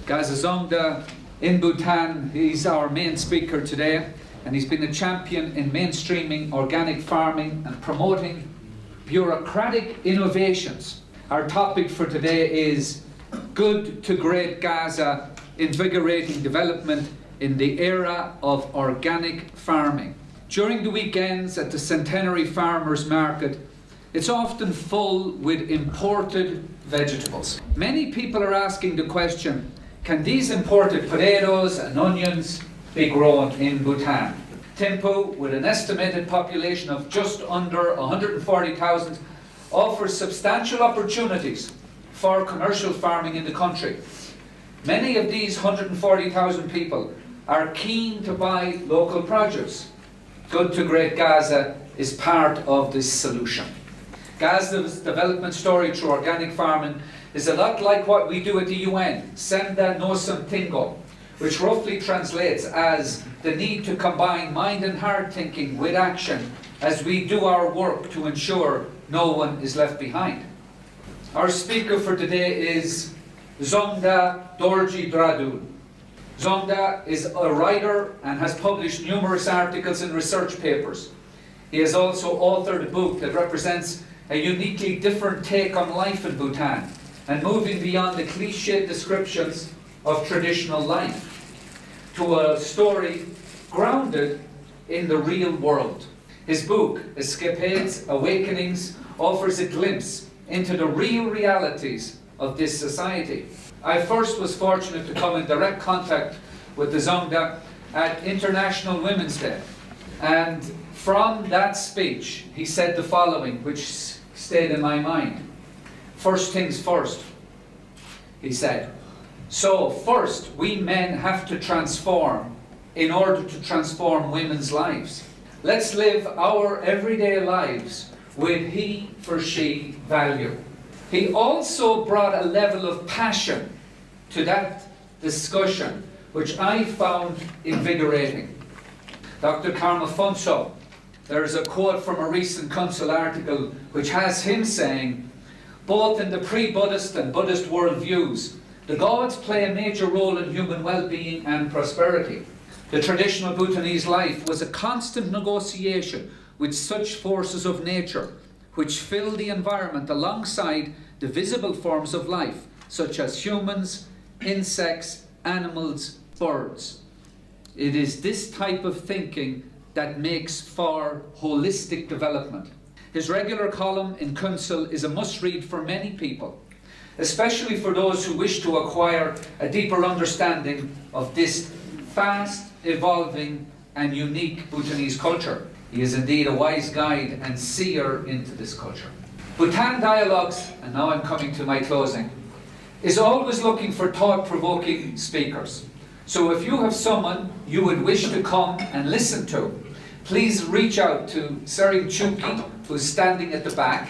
Gasa Dzongda in Bhutan. He's our main speaker today, and he's been a champion in mainstreaming organic farming and promoting bureaucratic innovations. Our topic for today is Good to Great Gasa, Invigorating Development in the Era of Organic Farming. During the weekends at the Centenary Farmers Market, it's often full with imported vegetables. Many people are asking the question, can these imported potatoes and onions be grown in Bhutan? Thimphu, with an estimated population of just under 140,000, offers substantial opportunities for commercial farming in the country. Many of these 140,000 people are keen to buy local produce. Good to Great Gasa is part of this solution. Gasa's development story through organic farming is a lot like what we do at the UN, Senda Nosum Tingo, which roughly translates as the need to combine mind and heart thinking with action as we do our work to ensure no one is left behind. Our speaker for today is Dzongda Dorji Dhradhul. Dzongda is a writer and has published numerous articles and research papers. He has also authored a book that represents a uniquely different take on life in Bhutan and moving beyond the cliched descriptions of traditional life to a story grounded in the real world. His book, Escapades, Awakenings, offers a glimpse into the real realities of this society. I first was fortunate to come in direct contact with the Dzongda at International Women's Day. And from that speech, he said the following, which stayed in my mind. First things first, he said. So first, we men have to transform in order to transform women's lives. Let's live our everyday lives with he for she value. He also brought a level of passion to that discussion, which I found invigorating. Dr. Phuntsho, there is a quote from a recent Council article which has him saying, both in the pre-Buddhist and Buddhist worldviews, the gods play a major role in human well-being and prosperity. The traditional Bhutanese life was a constant negotiation with such forces of nature which fill the environment alongside the visible forms of life, such as humans, insects, animals, birds. It is this type of thinking that makes for holistic development. His regular column in Council is a must-read for many people, especially for those who wish to acquire a deeper understanding of this fast, evolving and unique Bhutanese culture. He is indeed a wise guide and seer into this culture. Bhutan Dialogues, and now I'm coming to my closing, is always looking for thought-provoking speakers. So if you have someone you would wish to come and listen to, please reach out to Seri Chuki, who's standing at the back,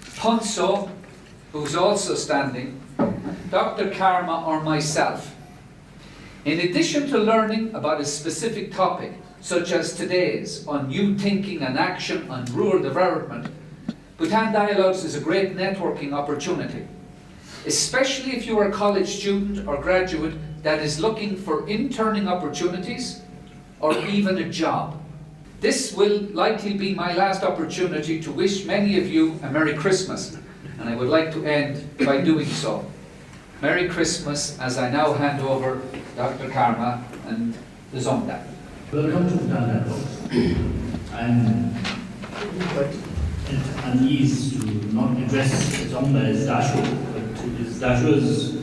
Phuntsho, who's also standing, Dr. Karma or myself. In addition to learning about a specific topic, such as today's on new thinking and action on rural development, Bhutan Dialogues is a great networking opportunity, especially if you are a college student or graduate that is looking for interning opportunities or even a job. This will likely be my last opportunity to wish many of you a Merry Christmas, and I would like to end by doing so. Merry Christmas, as I now hand over Dr. Karma and the Dzongda. Welcome to Bhutan Dialogues. I'm quite uneasy to not address Dzongda as Dashu, but it is Dashu's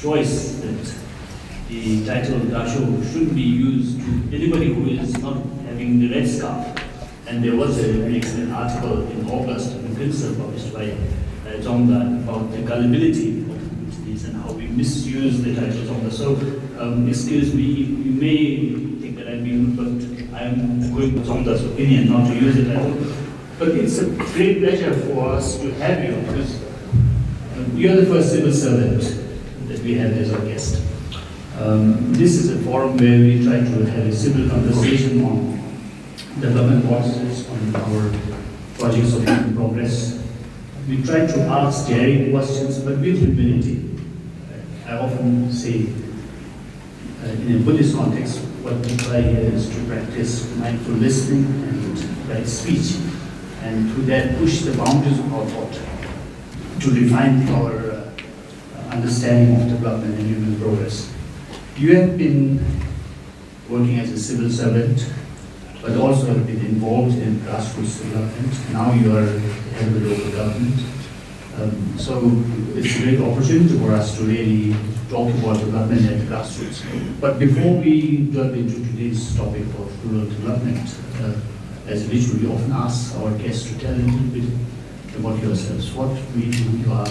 choice that the title Dashu should be used to anybody who is not having the red scarf. And there was a very excellent article in August in Phuntsho published by Dzongda about the gullibility of Bhutanese and how we misuse the title Dzongda. So, excuse me, you may think that I'm being rude, but I'm going with Dzongda's opinion not to use the title. But it's a great pleasure for us to have you because you're the first civil servant that we have as our guest. This is a forum where we try to have a civil conversation on development processes, on our projects of human progress, we try to ask daring questions, but with humility. I often say, in a Buddhist context, what we try here is to practice mindful listening and right speech, and to that push the boundaries of our thought, to refine our understanding of development and human progress. You have been working as a civil servant, but also have been involved in grassroots development. Now you are head of the local government. So it's a great opportunity for us to really talk about development at grassroots. But before we delve into today's topic of rural development, as usual, we often ask our guests to tell a little bit about yourselves. What made you are,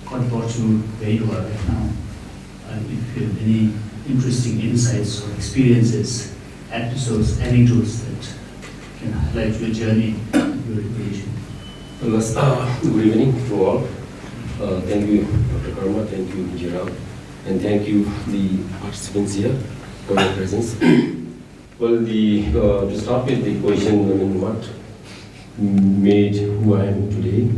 what brought you where you are right now? If you have any interesting insights or experiences, episodes, anecdotes that can highlight your journey, your education. Good evening to all. Thank you, Dr. Karma, thank you, Gerald, and thank you, the participants here, for your presence. Well, to start with the question, what made who I am today?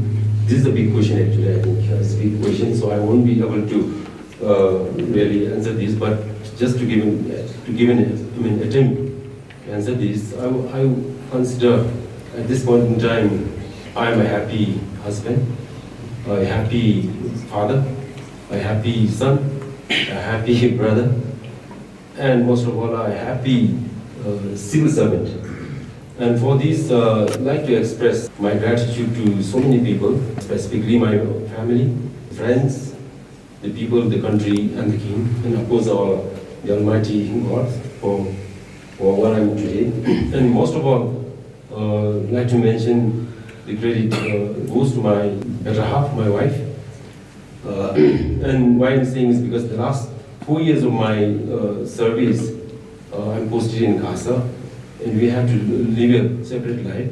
This is a big question actually, I think. It's a big question, so I won't be able to really answer this, but just to give an attempt to answer this, I consider at this point in time, I am a happy husband, a happy father, a happy son, a happy brother, and most of all, a happy civil servant. And for this, I'd like to express my gratitude to so many people, specifically my family, friends, the people, the country, and the king, and of course the Almighty God for what I'm today. And most of all, I'd like to mention the credit goes to my better half, my wife. And why I'm saying is because the last 4 years of my service, I'm posted in Gasa, and we have to live a separate life.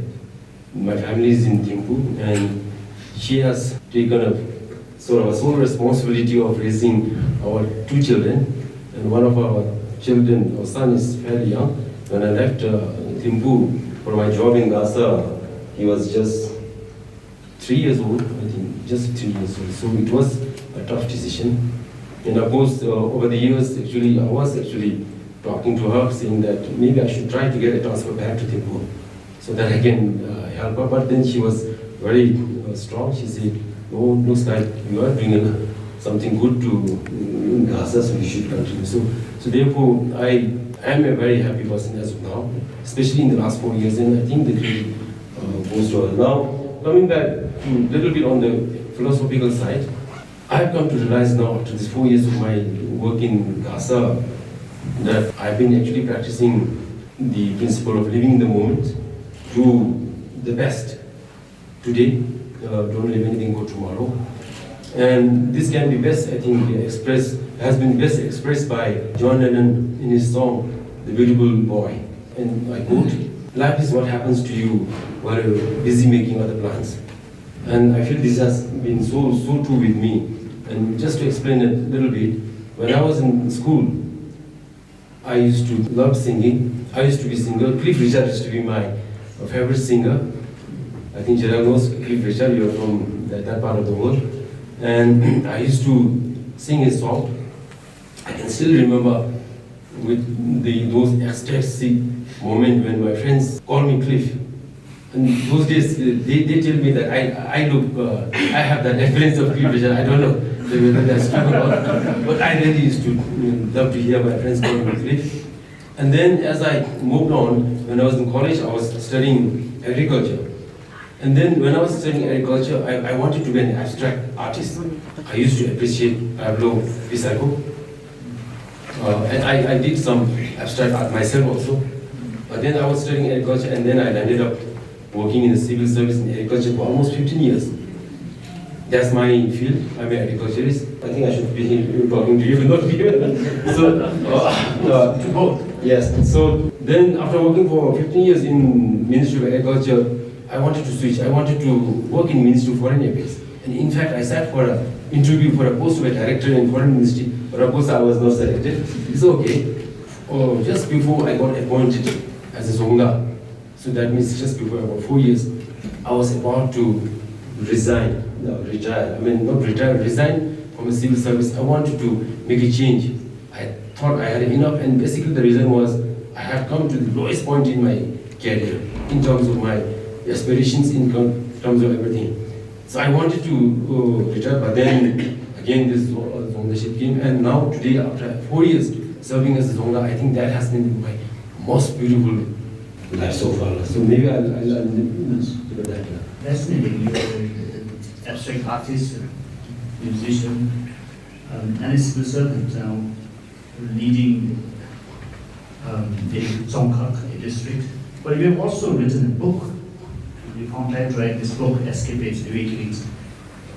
My family is in Thimphu, and she has taken a sort of a sole responsibility of raising our 2 children. And one of our children, our son, is fairly young. When I left Thimphu for my job in Gasa, he was just 3 years old, I think, just 3 years old. So it was a tough decision. And of course, over the years, actually, I was actually talking to her, saying that maybe I should try to get a transfer back to Thimphu so that I can help her. But then she was very strong. She said, "No, looks like you are doing something good to Gasa, so you should continue." So therefore, I am a very happy person as of now, especially in the last 4 years, and I think the credit goes to her. Now, coming back to a little bit on the philosophical side, I have come to realize now, after these 4 years of my work in Gasa, that I've been actually practicing the principle of living in the moment, do the best today, don't leave anything for tomorrow. And this can be best, I think, has been best expressed by John Lennon in his song, The Beautiful Boy. And I quote, "Life is what happens to you while you're busy making other plans." And I feel this has been so true with me. And just to explain it a little bit, when I was in school, I used to love singing. I used to be a singer. Cliff Richard used to be my favorite singer. I think Gerald knows Cliff Richard, you're from that part of the world. And I used to sing a song. I can still remember with those ecstasy moment when my friends call me Cliff. And those days, they tell me that I have that appearance of Cliff Richard. I don't know whether that's true or not. But I really used to love to hear my friends call me Cliff. And then as I moved on, when I was in college, I was studying agriculture. And then when I was studying agriculture, I wanted to be an abstract artist. I used to appreciate Pablo Picasso. And I did some abstract art myself also. But then I was studying agriculture, and then I ended up working in the civil service in agriculture for almost 15 years. That's my field. I'm an agriculturist. I think I should be talking to you, not here. So, to both. Yes. So then after working for 15 years in Ministry of Agriculture, I wanted to switch. I wanted to work in Ministry of Foreign Affairs. And in fact, I sat for an interview for a post of a director in Foreign Ministry, but of course I was not selected. It's okay. Just before I got appointed as a Dzongda, so that means just before about 4 years, I was about to resign retire. I mean, not retire, resign from a civil service. I wanted to make a change. I thought I had enough, and basically the reason was I had come to the lowest point in my career in terms of my aspirations, in terms of everything. So I wanted to retire, but then again this Dzongdaship came, and now today, after 4 years serving as a Dzongda, I think that has been my most beautiful life so far. So maybe I'll do that. Fascinating. You're an abstract artist, musician, and a civil servant now, leading the Dzongkhag, a district. But you have also written a book. You found time to write this book, Escapades, Awakenings.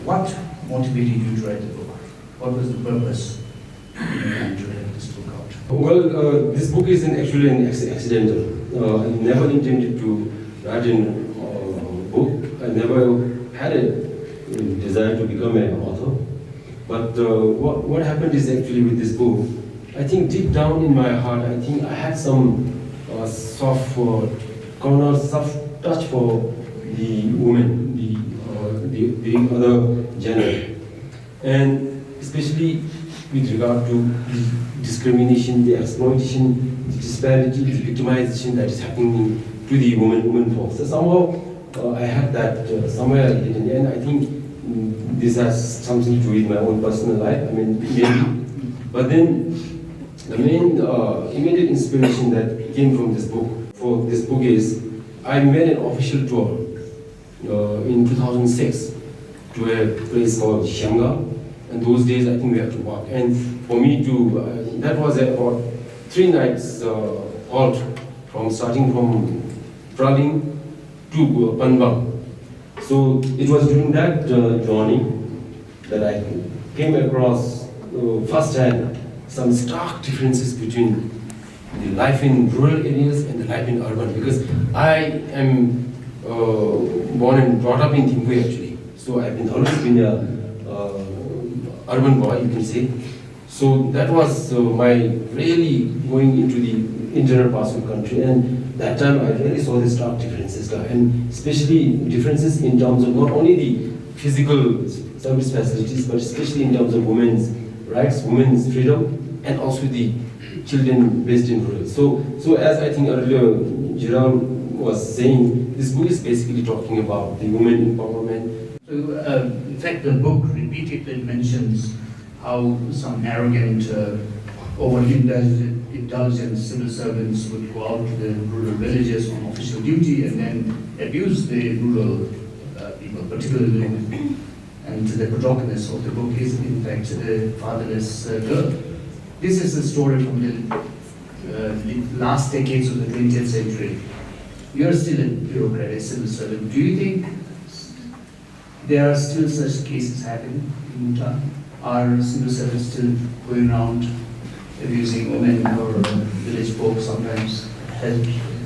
What motivated you to write the book? What was the purpose to write this book out? Well, this book is actually an accidental. I never intended to write a book. I never had a desire to become an author. But what happened is actually with this book, I think deep down in my heart, I think I had some soft corner, soft touch for the woman, the other gender, and especially with regard to the discrimination, the exploitation, the disparity, the victimization that is happening to the women folks. So somehow I had that somewhere hidden, and I think this has something to do with my own personal life. I mean, maybe. But then the main immediate inspiration that came from this book, for this book, is I made an official tour in 2006 to a place called Shyamga, and those days I think we had to walk. And for me to, that was about 3 nights halt starting from Praling to Panbang. So it was during that journey that I came across firsthand some stark differences between the life in rural areas and the life in urban, because I am born and brought up in Thimphu actually. So I've always been a urban boy, you can say. So that was my really going into the internal parts of the country, and that time I really saw the stark differences, and especially differences in terms of not only the physical service facilities, but especially in terms of women's rights, women's freedom, and also the children based in rural. So as I think earlier Gerald was saying, this book is basically talking about the women empowerment. So, in fact, the book repeatedly mentions how some arrogant, over-indulgent civil servants would go out to the rural villages on official duty and then abuse the rural people, particularly women. And the protagonist of the book is, in fact, a fatherless girl. This is a story from the last decades of the 20th century. You are still a bureaucrat, a civil servant. Do you think there are still such cases happening in Bhutan? Are civil servants still going around abusing women or village folk sometimes? Has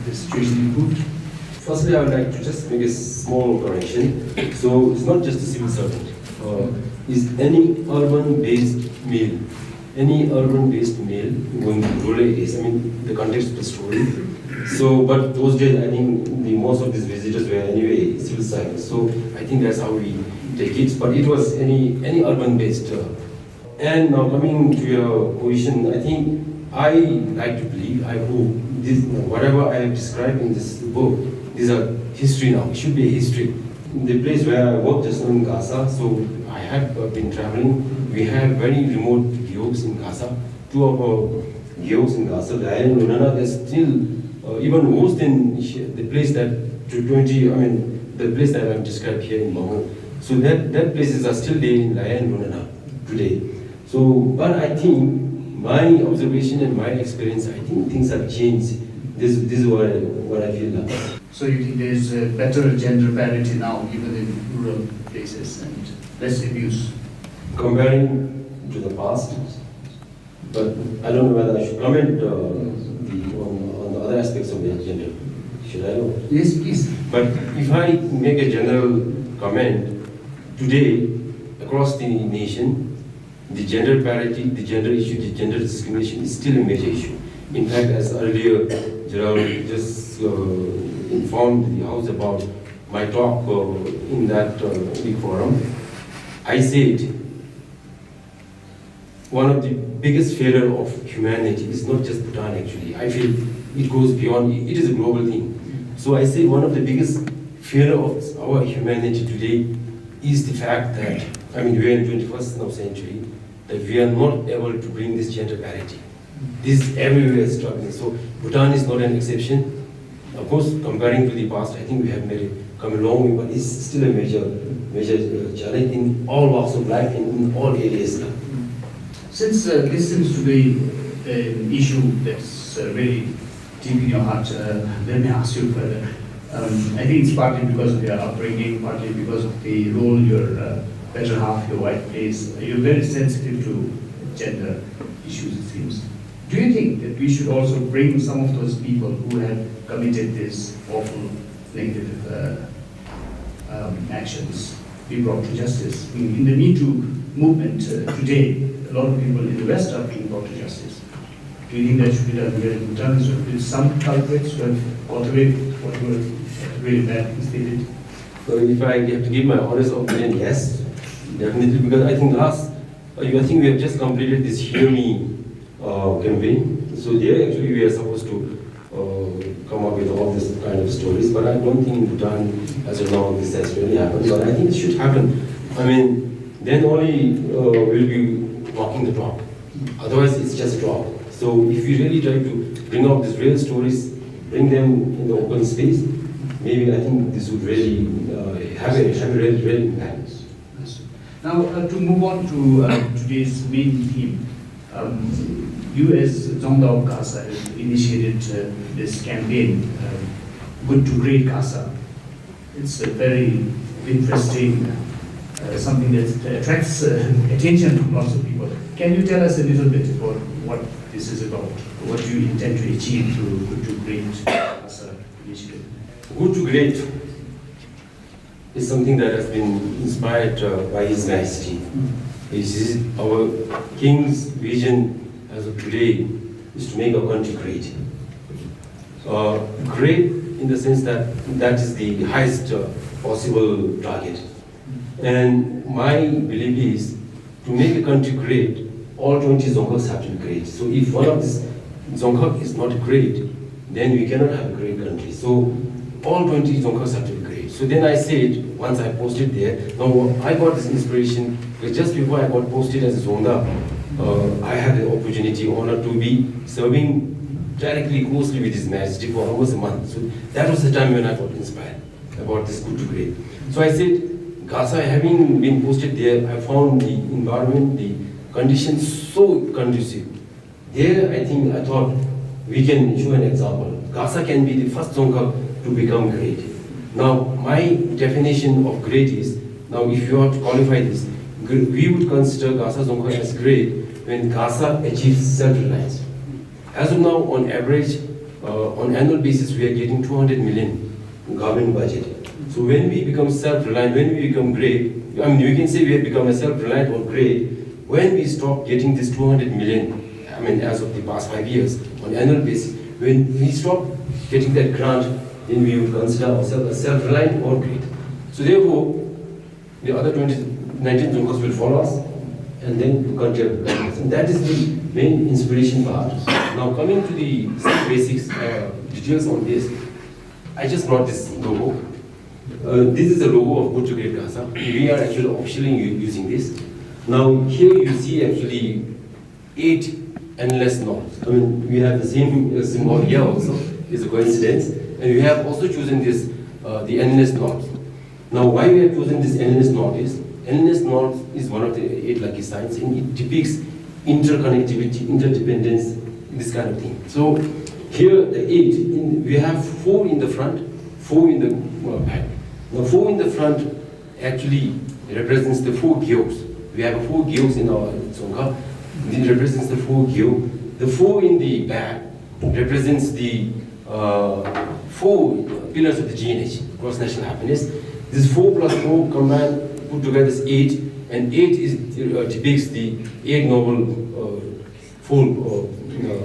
the situation improved? Firstly, I would like to just make a small correction. So it's not just a civil servant. Is any urban-based male, going to rural areas? I mean, the context of the story. So, but those days, I think most of these visitors were anyway civil servants. So I think that's how we take it. But it was any urban-based. And now coming to your position, I think I like to believe, I hope, this, whatever I have described in this book, these are history now. It should be a history. The place where I worked just now in Gasa, so I have been traveling. We have very remote guilds in Gasa. 2 of our guilds in Gasa, Layan and Lunana, they're still even worse than the place that the place that I've described here in Mango. So that places are still there in Layan and Lunana today. So, but I think my observation and my experience, I think things have changed. This is what I feel now. So you think there's a better gender parity now, even in rural places, and less abuse? Comparing to the past, but I don't know whether I should comment on the other aspects of the gender. Should I know? Yes, please. But if I make a general comment, today, across the nation, the gender parity, the gender issue, the gender discrimination is still a major issue. In fact, as earlier Gerald just informed the House about my talk in that big forum, I said, one of the biggest failure of humanity is not just Bhutan actually. I feel it goes beyond, it is a global thing. So I say one of the biggest failure of our humanity today is the fact that, I mean, we are in 21st now century, that we are not able to bring this gender parity. This everywhere is struggling. So Bhutan is not an exception. Of course, comparing to the past, I think we have come a long way, but it's still a major challenge in all walks of life and in all areas now. Since this seems to be an issue that's very deep in your heart, let me ask you further. I think it's partly because of your upbringing, partly because of the role your better half, your wife, plays. You're very sensitive to gender issues, it seems. Do you think that we should also bring some of those people who have committed these awful negative actions be brought to justice? In the Me Too movement today, a lot of people in the West are being brought to justice. Do you think that should be done here in Bhutan as well? With some culprits who have got away with what were really bad things they did? So if I have to give my honest opinion, yes, definitely, because I think I think we have just completed this Hear Me campaign. So there actually we are supposed to come up with all this kind of stories, but I don't think in Bhutan as of now this has really happened, but I think it should happen. I mean, then only we'll be walking the talk. Otherwise it's just a talk. So if we really try to bring out these real stories, bring them in the open space, maybe I think this would really have a real impact. Now, to move on to today's main theme, you as Dzongda of Gasa have initiated this campaign, Good to Great Gasa. It's a very interesting, something that attracts attention from lots of people. Can you tell us a little bit about what this is about, what you intend to achieve through Good to Great Gasa initiative? Good to Great is something that has been inspired by His Majesty. Our King's vision as of today is to make our country great. Great in the sense that that is the highest possible target. And my belief is to make a country great, all 20 Dzongkhags have to be great. So if one of these Dzongkhag is not great, then we cannot have a great country. So all 20 Dzongkhags have to be great. So then I said, once I posted there, now I got this inspiration, because just before I got posted as a Dzongda, I had the opportunity, honor to be serving directly, closely with His Majesty for almost a month. So that was the time when I got inspired about this Good to Great. So I said, Gasa, having been posted there, I found the environment, the conditions so conducive. There, I thought we can show an example. Gasa can be the first Dzongkhag to become great. Now, my definition of great is, now if you have to qualify this, we would consider Gasa Dzongkhag as great when Gasa achieves self-reliance. As of now, on average, on annual basis, we are getting 200 million government budget. So when we become self-reliant, when we become great, I mean, we can say we have become a self-reliant or great when we stop getting this 200 million, I mean, as of the past 5 years, on annual basis, when we stop getting that grant, then we will consider ourselves as self-reliant or great. So therefore, the other 19 Dzongkhags will follow us, and then the country will follow us. And that is the main inspiration part. Now coming to the basics, details on this, I just brought this logo. This is the logo of Good to Great Gasa. We are actually officially using this. Now here you see actually 8 endless knots. I mean, we have the same symbol here also. It's a coincidence. And we have also chosen this, the endless knot. Now why we have chosen this endless knot is one of the 8 lucky signs, and it depicts interconnectivity, interdependence, this kind of thing. So here the 8, we have 4 in the front, 4 in the back. Now 4 in the front actually represents the 4 gyogs. We have 4 gyogs in our Dzongkha. It represents the 4 gyog. The 4 in the back represents the 4 pillars of the GNH, gross national happiness. This 4 plus 4 combined, put together is 8, and 8 depicts the 8 noble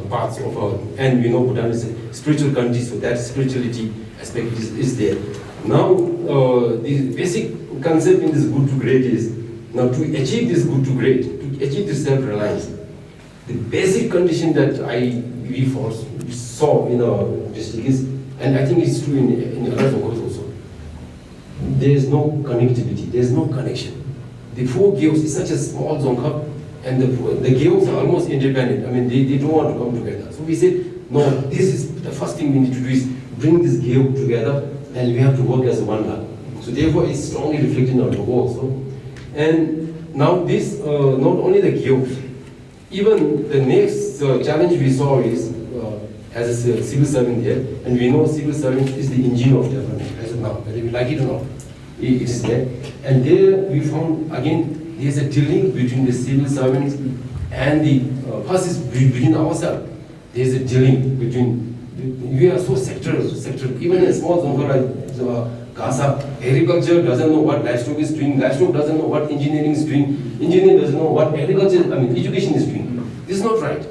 parts of our, and we know Bhutan is a spiritual country, so that spirituality aspect is there. Now, the basic concept in this Good to Great is Now to achieve this good to great, to achieve this self-reliance, the basic condition that we saw in our district is, and I think it's true in other locals also, there is no connectivity, there is no connection. The four guilds is such a small Dzongkhag, and the guilds are almost independent. I mean, they don't want to come together. So we said, no, this is the first thing we need to do is bring this guild together, and we have to work as one lot. So therefore, it's strongly reflected in our logo also. And now this, not only the guilds, even the next challenge we saw is, as a civil servant here, and we know civil servant is the engine of development as of now, whether we like it or not, it is there. And there we found, again, there's a dealing between the civil servants and the, first is between ourselves. There's a dealing between, we are so sectoral. Even a small Dzongkhag like Gasa, agriculture doesn't know what livestock is doing, livestock doesn't know what engineering is doing, engineering doesn't know what agriculture, education is doing. This is not right.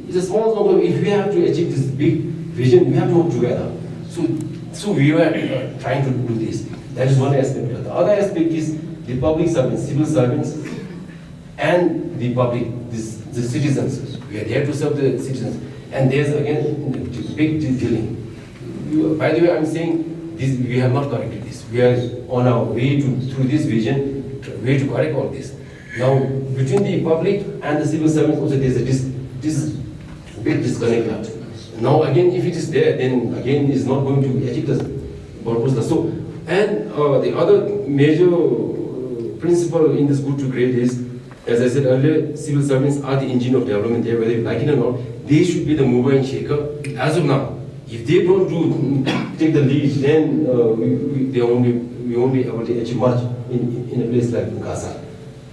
It's a small Dzongkhag. If we have to achieve this big vision, we have to work together. So we were trying to do this. That is one aspect. The other aspect is the public servants, civil servants, and the public, the citizens. We are there to serve the citizens. And there's again big dealing. By the way, I'm saying this, we have not corrected this. We are on our way through this vision, way to correct all this. Now, between the public and the civil servants, also there's this big disconnect. Now, again, if it is there, then again, it's not going to achieve the purpose. So, and the other major principle in this good to great is, as I said earlier, civil servants are the engine of development there, whether you like it or not. They should be the mover and shaker as of now. If they don't take the lead, then we won't be able to achieve much in a place like Gasa.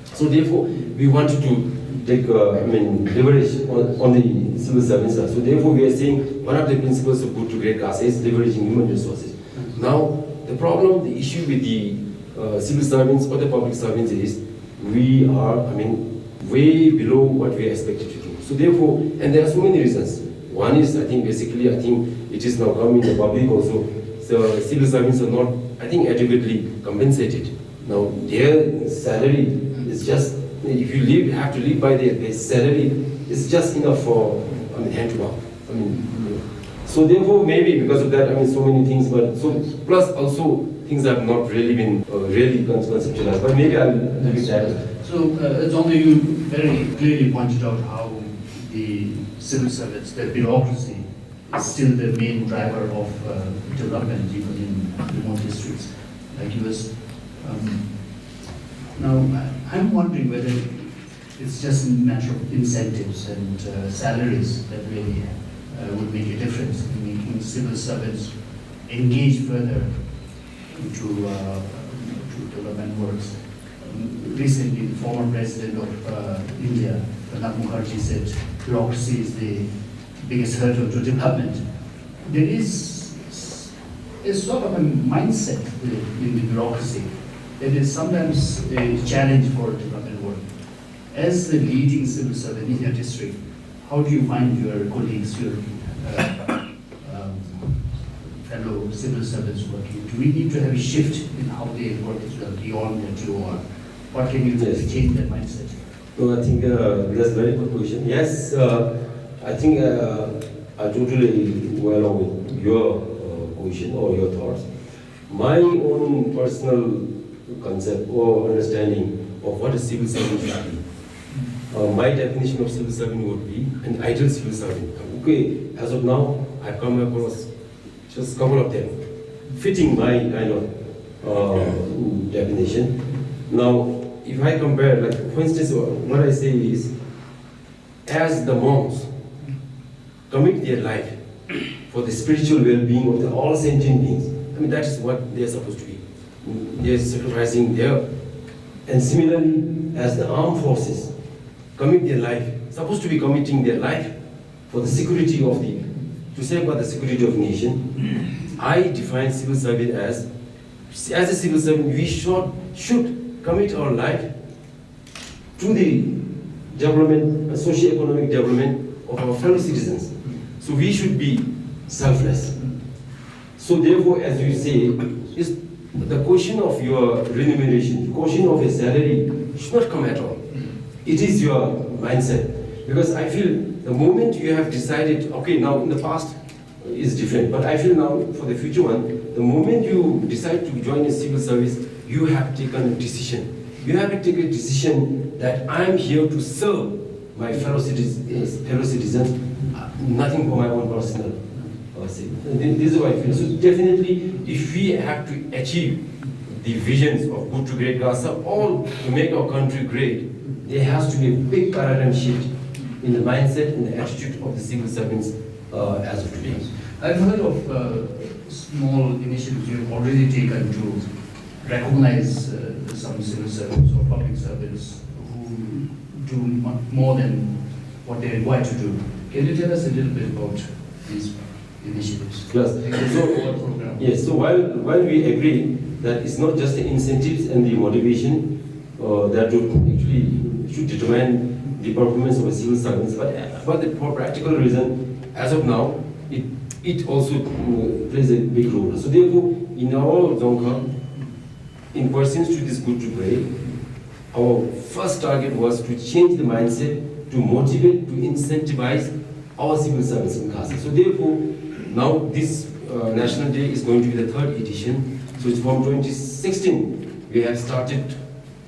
So therefore, we wanted to take leverage on the civil servants. So therefore, we are saying one of the principles of good to great Gasa is leveraging human resources. Now, the problem, the issue with the civil servants or the public servants is we are, way below what we are expected to do. So therefore, and there are so many reasons. One is, I think it is now coming in the public also. So civil servants are not, adequately compensated. Now their salary is just, if you have to live by their salary, it's just enough for, hand to mouth. So therefore, maybe because of that, so many things, but so plus also things have not really been really conceptualized. But maybe I'll leave it that. So, Dzongda, you very clearly pointed out how the civil service, the bureaucracy, is still the main driver of development, even in remote districts like yours. Now, I'm wondering whether it's just a matter of incentives and salaries that really would make a difference in making civil servants engage further into development works. Recently, the former president of India, Pranab Mukherjee, said bureaucracy is the biggest hurdle to development. There is a sort of a mindset in the bureaucracy that is sometimes a challenge for development work. As the leading civil servant in your district, how do you find your colleagues, your fellow civil servants working? Do we need to have a shift in how they work as well, beyond that you are? What can you do to change that mindset? No, I think that's a very good question. Yes, I think I totally go along with your question or your thoughts. My own personal concept or understanding of what a civil servant should be. My definition of civil servant would be an ideal civil servant. Okay, as of now, I've come across just a couple of them, fitting my kind of definition. Now, if I compare, like for instance, what I say is, as the monks commit their life for the spiritual well-being of all sentient beings, that is what they are supposed to be. They are sacrificing their, and similarly, as the armed forces commit their life, supposed to be committing their life for the security of to safeguard the security of the nation. I define civil servant as a civil servant, we should commit our life to the development, socio-economic development of our fellow citizens. So we should be selfless. So therefore, as you say, the question of your remuneration, the question of a salary should not come at all. It is your mindset. Because I feel the moment you have decided, okay, now in the past is different, but I feel now for the future one, the moment you decide to join a civil service, you have taken a decision. You have to take a decision that I'm here to serve my fellow citizens, nothing for my own personal sake. This is what I feel. So definitely, if we have to achieve the visions of good to great Gasa, or to make our country great, there has to be a big paradigm shift in the mindset and the attitude of the civil servants as of today. I've heard of small initiatives you've already taken to recognize some civil servants or public servants who do more than what they're required to do. Can you tell us a little bit about these initiatives? Yes. Yes. So while we agree that it's not just the incentives and the motivation that would actually should determine the performance of a civil servant, but for practical reason, as of now, it also plays a big role. So therefore, in our Dzongkhag, in pursuance to this good to great, our first target was to change the mindset, to motivate, to incentivize our civil servants in Gasa. So therefore, now this National Day is going to be the 3rd edition. So it's from 2016, we have started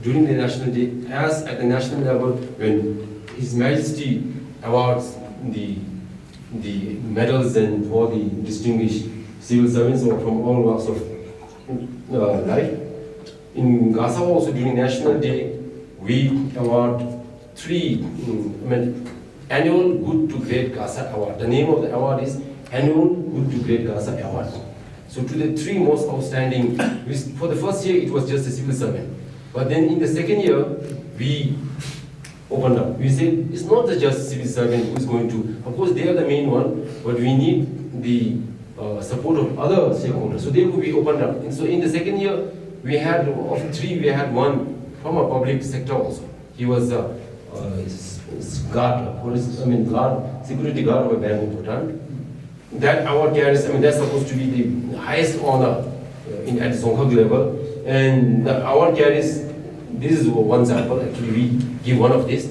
during the National Day, as at the national level, when His Majesty awards the medals and for the distinguished civil servants from all walks of life. In Gasa also during National Day, we award 3 annual Good to Great Gasa Award. The name of the award is Annual Good to Great Gasa Award. So to the 3 most outstanding, for the first year it was just a civil servant. But then in the second year, we opened up. We said it's not just civil servant who is going to, of course they are the main one, but we need the support of other stakeholders. So therefore we opened up. And so in the second year, we had, of 3, we had 1 from a public sector also. He was a security guard of a bank in Bhutan. That award carries, that's supposed to be the highest honor at Dzongkhag level. And the award carries, this is one sample, actually we give one of this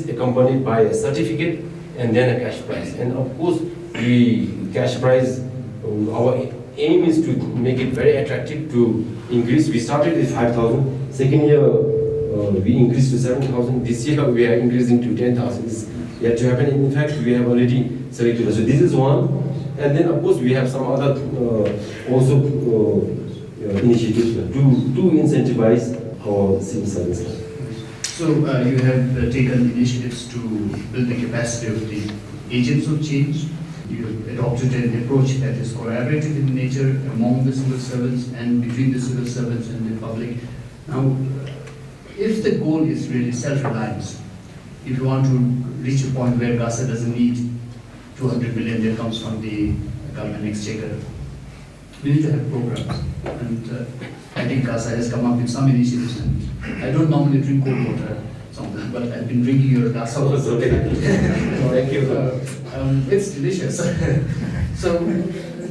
accompanied by a certificate and then a cash prize. And of course, the cash prize, our aim is to make it very attractive to increase. We started with 5,000, second year we increased to 7,000, this year we are increasing to 10,000. It's yet to happen. In fact, we have already selected. So this is one, and then of course we have some other also initiatives to incentivize our civil service. So you have taken initiatives to build the capacity of the agents of change. You have adopted an approach that is collaborative in nature among the civil servants and between the civil servants and the public. Now, if the goal is really self-reliance, if you want to reach a point where Gasa doesn't need 200 million that comes from the government exchequer, we need to have programs. And I think Gasa has come up with some initiatives. And I don't normally drink cold water, something, but I've been drinking your Gasa water. Thank you. It's delicious. So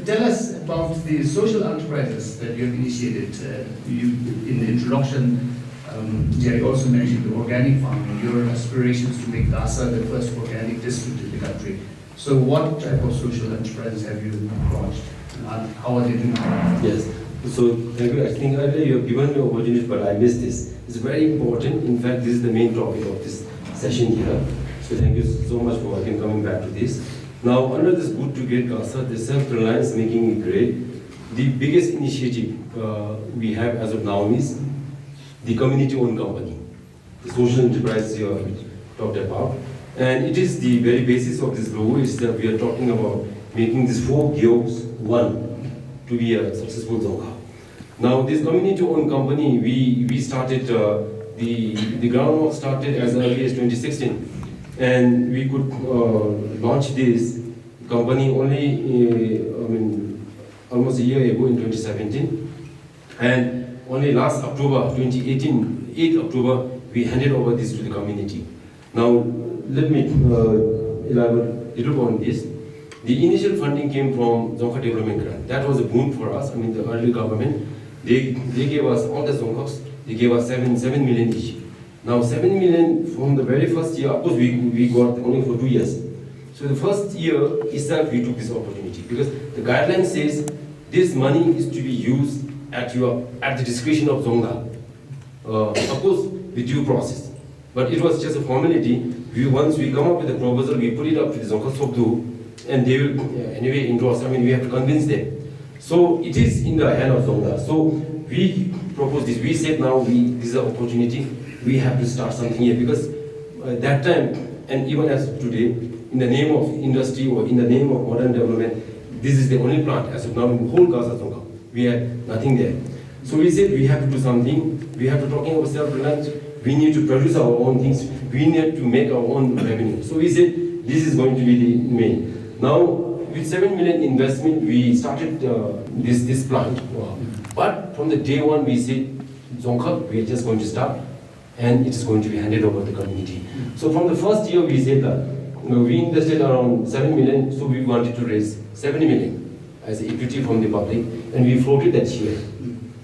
tell us about the social enterprises that you have initiated. In the introduction, Jerry also mentioned the organic farming, your aspirations to make Gasa the first organic district in the country. So what type of social enterprises have you launched? And how are they doing? Yes. So thank you. I think earlier you have given me opportunity, but I missed this. It's very important. In fact, this is the main topic of this session here. So thank you so much for coming back to this. Now, under this Good to Great Gasa, the self-reliance making it great, the biggest initiative we have as of now is the community-owned company, the social enterprise you have talked about. And it is the very basis of this logo is that we are talking about making these 4 gears one to be a successful Dzongkhag. Now, this community-owned company, we started, the groundwork started as early as 2016. And we could launch this company only, almost a year ago in 2017. And only last October, 2018, 8th October, we handed over this to the community. Now, let me elaborate a little on this. The initial funding came from Dzongkhag Development Grant. That was a boon for us. The early government, they gave us all the Dzongkhags, they gave us 7 million each. Now 7 million from the very first year, of course we got only for 2 years. So the first year itself we took this opportunity because the guideline says this money is to be used at the discretion of Dzongda. Of course with due process. But it was just a formality. Once we come up with a proposal, we put it up to the Dzongkhag, and they will anyway endorse. I mean, we have to convince them. So it is in the hand of Dzongda. So we proposed this. We said now this is an opportunity. We have to start something here because that time, and even as today, in the name of industry or in the name of modern development, this is the only plant as of now in the whole Gasa Dzongda. We had nothing there. So we said we have to do something. We have to talking about self-reliance. We need to produce our own things. We need to make our own revenue. So we said this is going to be the main. Now with 7 million investment, we started this plant. But from the day one, we said Dzongkhag, we are just going to start, and it is going to be handed over to the community. So from the first year, we said that we invested around 7 million, so we wanted to raise 70 million as equity from the public, and we floated that share.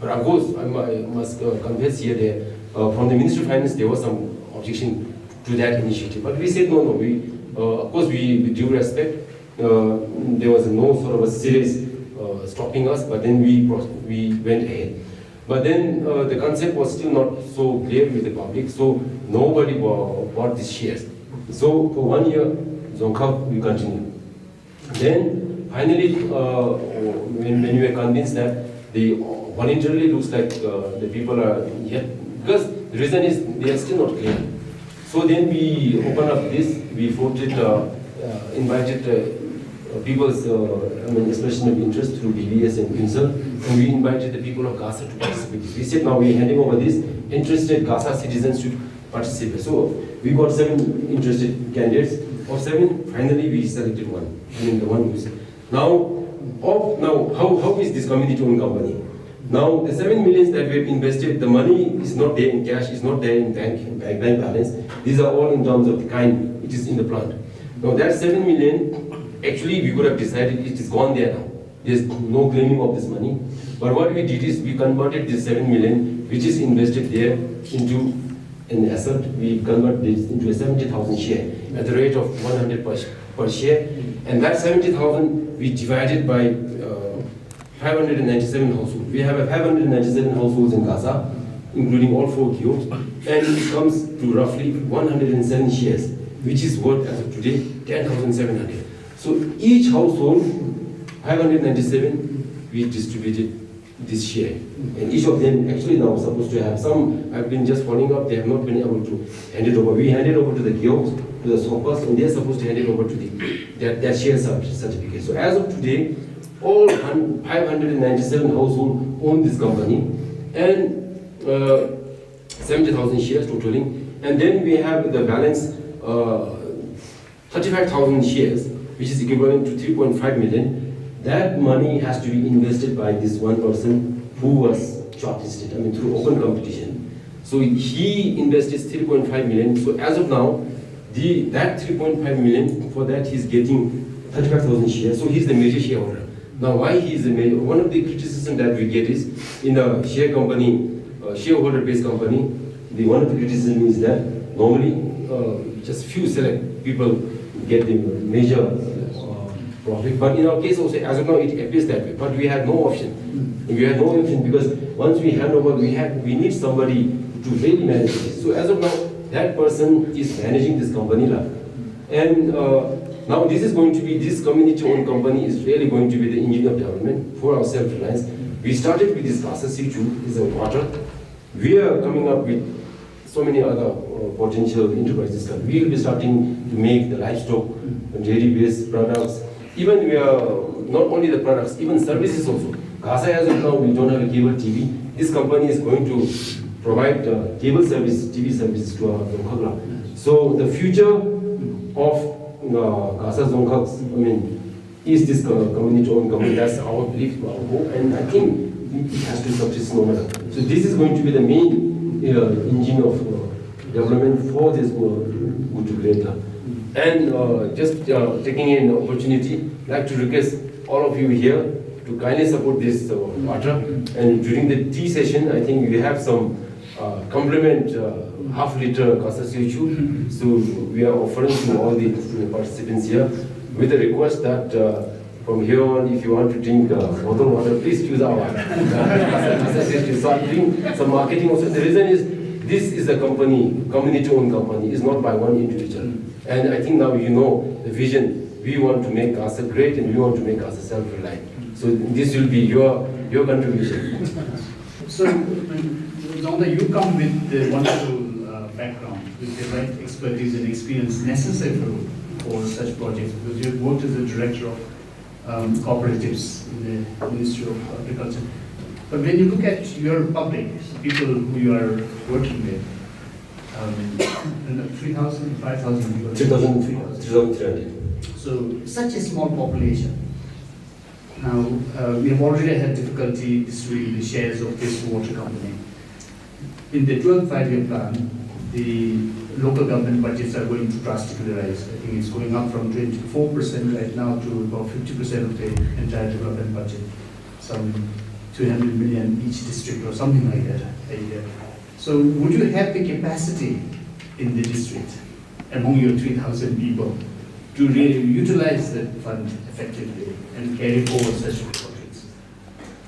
But of course, I must confess here that from the Ministry of Finance, there was some objection to that initiative. But we said no. Of course, with due respect, there was no sort of a serious stopping us. But then we went ahead. But then the concept was still not so clear with the public, so nobody bought these shares. So for 1 year, Dzongkhag we continued. Then finally, when we were convinced that the voluntarily looks like the people are yet, because the reason is they are still not clear. So then we opened up this, we voted, invited people's expression of interest through BBS and Phuntsho, and we invited the people of Gasa to participate. We said now we are handing over this, interested Gasa citizens should participate. So we got 7 interested candidates. Of 7, finally we selected one. I mean the one who's now how is this community-owned company? Now the 7 millions that we have invested, the money is not there in cash, is not there in bank balance. These are all in terms of the kind it is in the plant. Now that 7 million, actually we could have decided it is gone there now. There's no claiming of this money. But what we did is we converted this 7 million, which is invested there, into an asset. We convert this into a 70,000 share at the rate of 100 per share. And that 70,000 we divided by 597 households. We have 597 households in Gasa, including all 4 kiosks, and it comes to roughly 107 shares, which is worth as of today 10,700. So each household, 597, we distributed this share, and each of them actually now supposed to have some. I've been just following up; they have not been able to hand it over. We handed over to the kiosks, to the shoppers, and they're supposed to hand it over to that share certificate. So as of today, all 597 households own this company, and 70,000 shares totaling. And then we have the balance 35,000 shares, which is equivalent to 3.5 million. That money has to be invested by this one person who was shortlisted, through open competition. So he invested 3.5 million. So as of now, that 3.5 million, for that he's getting 35,000 shares. So he's the major shareholder. Now why he is the major? One of the criticism that we get is in a share company, shareholder-based company, one of the criticism is that normally just few select people get the major profit. But in our case also, as of now, it appears that way. But we had no option. We had no option because once we hand over, we need somebody to really manage this. So as of now, that person is managing this company. And now this is going to be, this community-owned company is really going to be the engine of development for our self-reliance. We started with this Gasa Dzongda, is a water. We are coming up with so many other potential enterprises. We will be starting to make the livestock, dairy-based products. Even we are, not only the products, even services also. Gasa, as of now, we don't have a cable TV. This company is going to provide cable service, TV services to our Dzongkhag. So the future of Gasa Dzongkhag, is this community-owned company. That's our belief, our hope, and I think it has to succeed no matter. So this is going to be the main engine of development for this good to great. And just taking an opportunity, I'd like to request all of you here to kindly support this water. And during the tea session, I think we have some complement half-liter Gasa CO2. So we are offering to all the participants here with a request that from here on, if you want to drink bottled water, please choose our Gasa CO2. So I'm doing some marketing also. The reason is this is a company, community-owned company. It's not by one individual. And I think now you know the vision. We want to make Gasa great, and we want to make Gasa self-reliant. So this will be your contribution. So, Dzongda, you come with the wonderful background, with the right expertise and experience necessary for such projects, because you have worked as a director of cooperatives in the Ministry of Agriculture. But when you look at your public, people who you are working with, 3,000, 5,000 people? 3,300. So, such a small population. Now, we have already had difficulty distributing the shares of this water company. In the 12th five-year plan, the local government budgets are going to drastically rise. I think it's going up from 24% right now to about 50% of the entire development budget. Some 200 million each district or something like that a year. So would you have the capacity in the district, among your 3,000 people, to really utilize that fund effectively and carry forward such projects?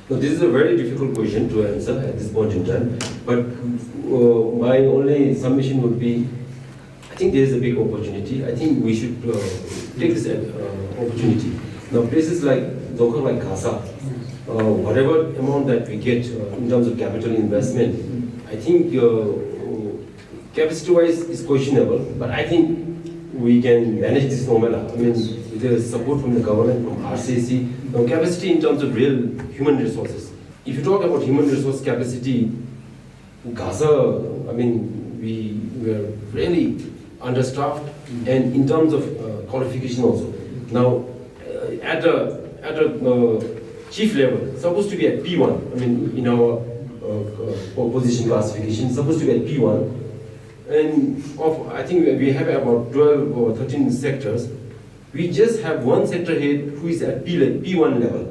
So this is a very difficult question to answer at this point in time, but my only submission would be, I think there is a big opportunity. I think we should take this opportunity. Now places like Dzongkhag, like Gasa, whatever amount that we get in terms of capital investment, I think capacity-wise is questionable, but I think we can manage this phenomena. I mean, with the support from the government, from RCC, now capacity in terms of real human resources. If you talk about human resource capacity, Gasa, I mean, we were really understaffed, and in terms of qualification also. Now, at a chief level, supposed to be at P1. I mean, in our position classification, supposed to be at P1. And I think we have about 12 or 13 sectors. We just have one sector head who is at P1 level.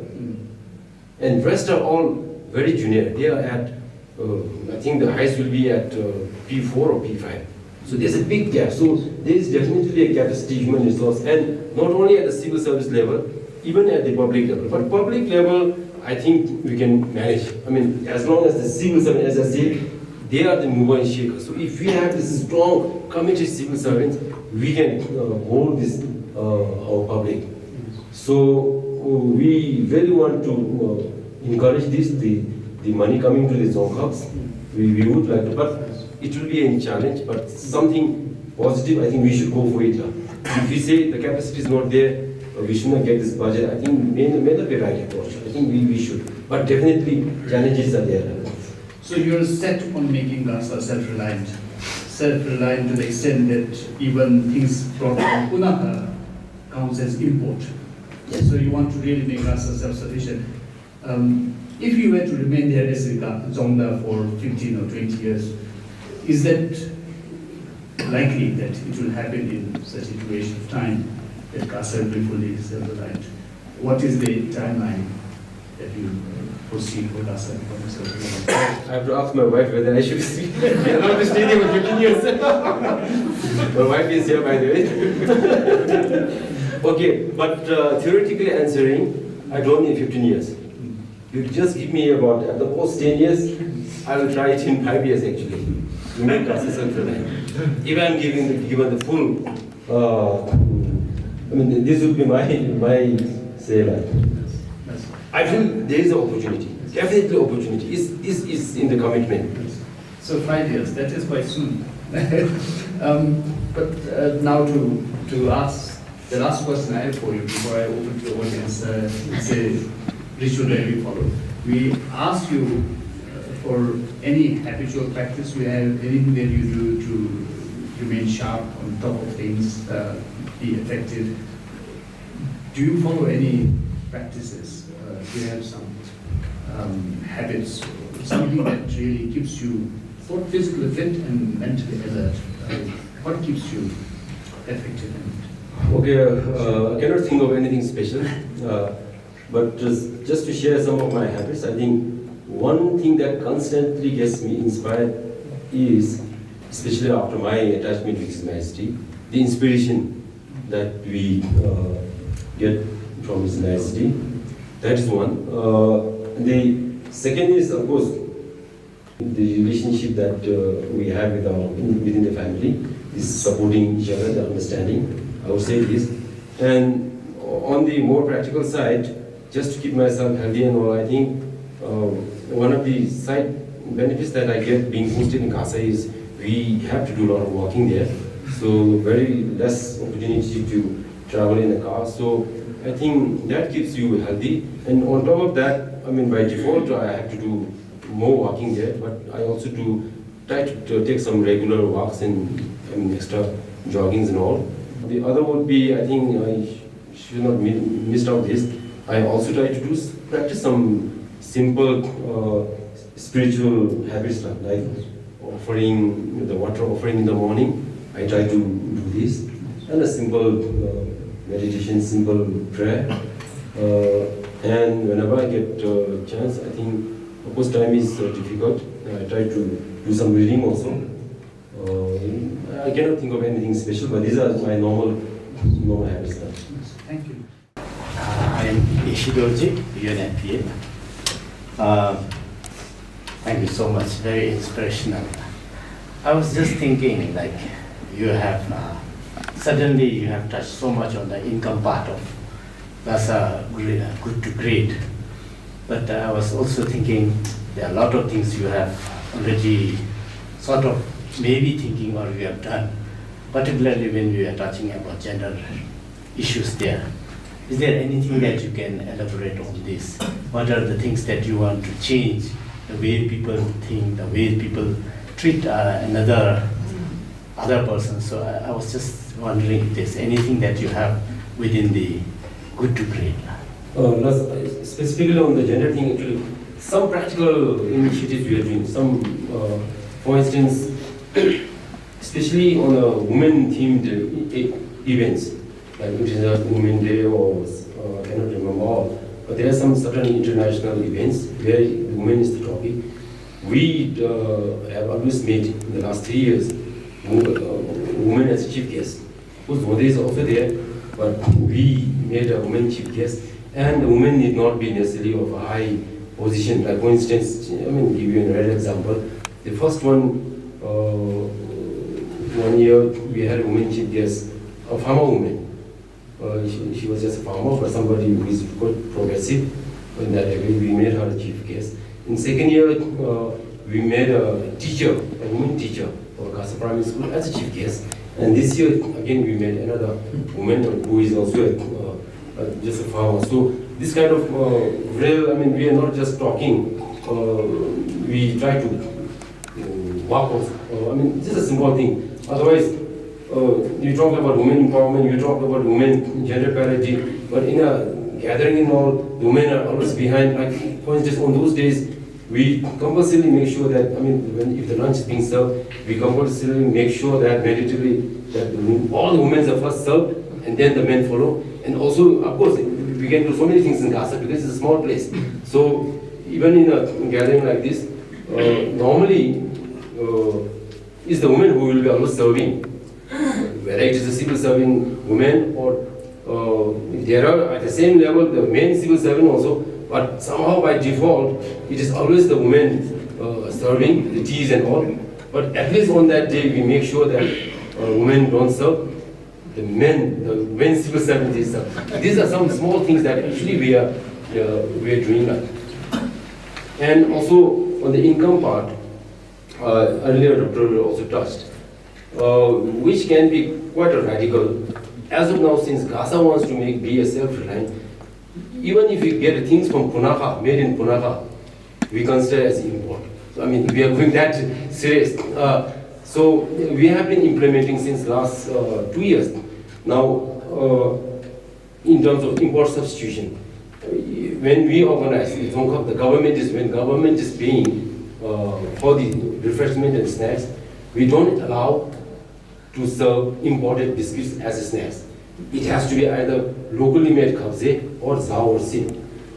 And rest are all very junior. They are at, I think the highest will be at P4 or P5. So there's a big gap. So there is definitely a capacity human resource, and not only at the civil service level, even at the public level. But public level, I think we can manage. I mean, as long as the civil servants, as I said, they are the mover and shaker. So if we have this strong, committed civil servants, we can hold this our public. So we really want to encourage this, the money coming to the Dzongkhags. We would like to, but it will be a challenge, but something positive, I think we should go for it. If we say the capacity is not there, we should not get this budget, I think may not be right approach. I think we should. But definitely challenges are there. So you're set on making Gasa self-reliant. Self-reliant to the extent that even things brought from Punakha counts as import. Yes. So you want to really make Gasa self-sufficient. If you were to remain there as a Dzongda for 15 or 20 years, is that likely that it will happen in such a duration of time that Gasa will be fully self-reliant? What is the timeline that you foresee for Gasa becoming self-reliant? I have to ask my wife whether I should stay. We are not to stay there for 15 years. My wife is here, by the way. Okay, but theoretically answering, I don't need 15 years. You just give me about, at the most 10 years, I will try it in 5 years actually, to make Gasa self-reliant. If I am given the full, I mean, this would be my say like. I feel there is an opportunity, definitely opportunity, is in the commitment. So 5 years, that is quite soon. But now to ask, the last question I have for you before I open to the audience, it's a ritual that we follow. We ask you for any habitual practice you have, anything that you do to remain sharp on top of things, be effective. Do you follow any practices? Do you have some habits, something that really keeps you both physically fit and mentally alert? What keeps you effective? Okay, I cannot think of anything special, but just to share some of my habits, I think one thing that constantly gets me inspired is, especially after my attachment to His Majesty, the inspiration that we get from His Majesty. That is one. The second is, of course, the relationship that we have with within the family is supporting each other, the understanding, I would say this. And on the more practical side, just to keep myself healthy and all, I think one of the side benefits that I get being posted in Gasa is we have to do a lot of walking there. So very less opportunity to travel in a car. So I think that keeps you healthy. And on top of that, I mean, by default, I have to do more walking there, but I also try to take some regular walks and extra joggings and all. The other would be, I think I should not miss out this. I also try to practice some simple spiritual habits like offering the water offering in the morning. I try to do this, and a simple meditation, simple prayer. And whenever I get a chance, I think, of course, time is difficult. I try to do some reading also. I cannot think of anything special, but these are my normal habits. Thank you. I am Dorji, UNFPA. Thank you so much, very inspirational. I was just thinking, like, you have, suddenly you have touched so much on the income part of Gasa good to great. But I was also thinking there are a lot of things you have already sort of maybe thinking or you have done, particularly when we are touching about gender issues there. Is there anything that you can elaborate on this? What are the things that you want to change? The way people think, the way people treat other person. So I was just wondering if there's anything that you have within the good to great. Specifically on the gender thing, actually, some practical initiatives we are doing. Some, for instance, especially on a women-themed events, like which is a Women Day or I cannot remember all. But there are some certain international events where the women is the topic. We have always made in the last 3 years women as chief guest. Of course, Modi is also there, but we made a woman chief guest, and the women need not be necessarily of a high position. Like for instance, I mean, give you another example. The first one year we had a woman chief guest, a farmer woman. She was just a farmer, but somebody who is quite progressive. In that way, we made her a chief guest. In second year, we made a teacher, a woman teacher for Gasa Primary School as a chief guest. And this year, again, we made another woman who is also just a farmer. So this kind of real, I mean, we are not just talking. We try to work also. I mean, this is a simple thing. Otherwise, you talk about women empowerment, you talk about women gender parity, but in a gathering and all, the women are always behind. Like, for instance, on those days, we compulsorily make sure that, I mean, if the lunch is being served, we compulsorily make sure that mandatorily that all the women are first served and then the men follow. And also, of course, we can do so many things in Gasa because it's a small place. So even in a gathering like this, normally it's the women who will be always serving. Whether it is a civil serving woman or there are at the same level the men civil serving also, but somehow by default it is always the women serving the teas and all. But at least on that day we make sure that women don't serve, the men civil serving they serve. These are some small things that actually we are doing that. And also on the income part, earlier Dr. also touched, which can be quite a radical. As of now, since Gasa wants to be a self-reliant, even if you get things from Punakha, made in Punakha, we consider as import. So, I mean, we are going that serious. So we have been implementing since last 2 years now in terms of import substitution. When we organize the Dzongkhag, when government is paying for the refreshment and snacks, we don't allow to serve imported biscuits as snacks. It has to be either locally made kabze or zao or sim.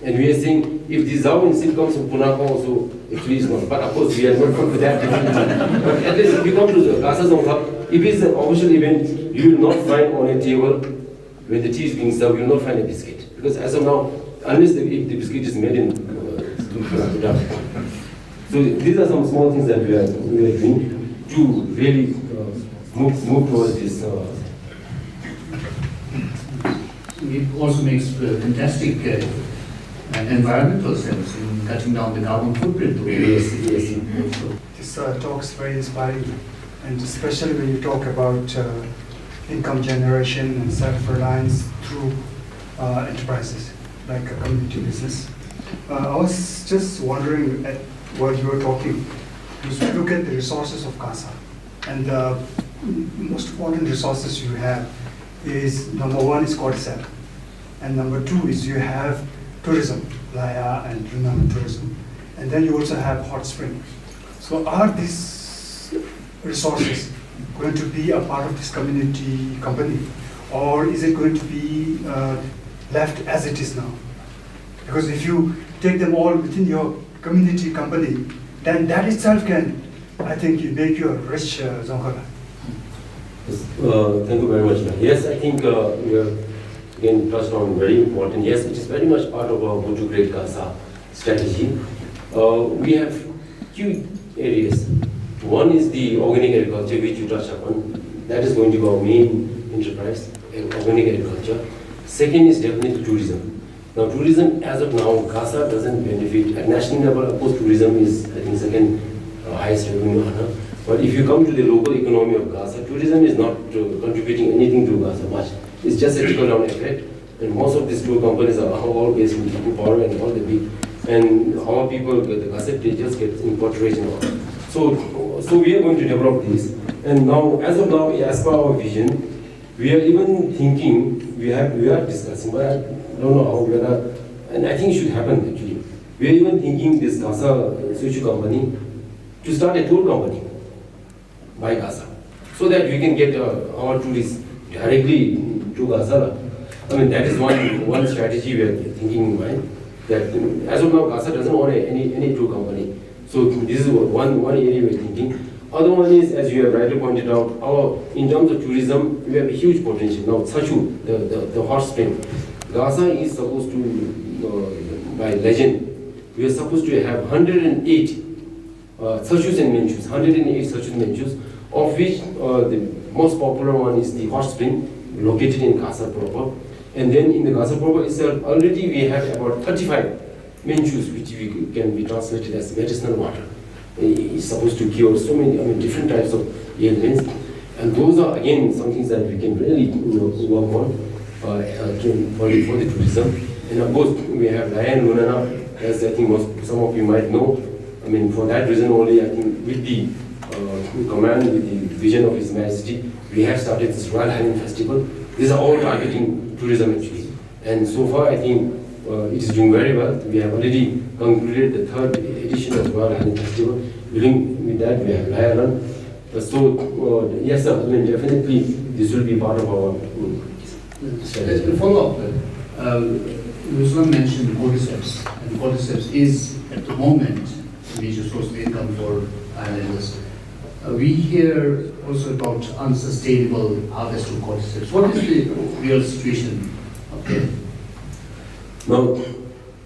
And we are saying, if the Zao still comes from Punakha also, actually it's not. But of course, we are not for that. But at least if you come to the Gasa Dzongkhag, if it's an official event, you will not find on a table, when the tea is being served, you will not find a biscuit. Because as of now, unless if the biscuit is made in so these are some small things that we are doing to really move towards this. It also makes fantastic environmental sense in cutting down the carbon footprint. Yes. This talk is very inspiring, and especially when you talk about income generation and self-reliance through enterprises like a community business. I was just wondering at what you were talking, you look at the resources of Gasa, and the most important resources you have is, number one is cordyceps, and number two is you have tourism, Laya and Yunnan tourism, and then you also have hot spring. So are these resources going to be a part of this community company, or is it going to be left as it is now? Because if you take them all within your community company, then that itself can, I think, make you a rich Dzongkhag. Thank you very much. Yes, I think we have again touched on very important. Yes, it is very much part of our Go to Great Gasa strategy. We have two areas. One is the organic agriculture, which you touched upon. That is going to be our main enterprise, organic agriculture. Second is definitely tourism. Now, tourism, as of now, Gasa doesn't benefit. At national level, of course, tourism is, I think, second highest revenue earner. But if you come to the local economy of Gasa, tourism is not contributing anything to Gasa much. It's just a trickle-down effect. And most of these tour companies are all based in Power and all the big. And our people, the Gasa, they just get in portrayal and all. So we are going to develop this. And now, as of now, as per our vision, we are even thinking, we are discussing, but I don't know how, whether, and I think it should happen actually. We are even thinking this Gasa Sushi company to start a tour company by Gasa, so that we can get our tourists directly to Gasa. I mean, that is one strategy we are thinking in mind. That as of now, Gasa doesn't want any tour company. So this is one area we are thinking. Other one is, as you have rightly pointed out, in terms of tourism, we have a huge potential. Now, Tsachu, the hot spring, Gasa is supposed to, by legend, we are supposed to have 108 Tsachus and Menchus, 108 Tsachus and Menchus, of which the most popular one is the hot spring, located in Gasa proper. And then in the Gasa proper itself, already we have about 35 Menchus, which can be translated as medicinal water. It's supposed to cure so many different types of ailments, and those are again some things that we can really work on for the tourism. And of course we have Laya and Lunana, as I think some of you might know. I mean, for that reason only, I think with the command, with the vision of His Majesty, we have started this Royal Highland Festival. These are all targeting tourism actually, and so far I think it is doing very well. We have already concluded the third edition of Royal Highland Festival. With that, we have Laya Run. So, yes, sir, I mean, definitely this will be part of our strategy. To follow up, Ruslan mentioned cordyceps, and cordyceps is, at the moment, a major source of income for islanders. We hear also about unsustainable harvest of cordyceps. What is the real situation up there? Now,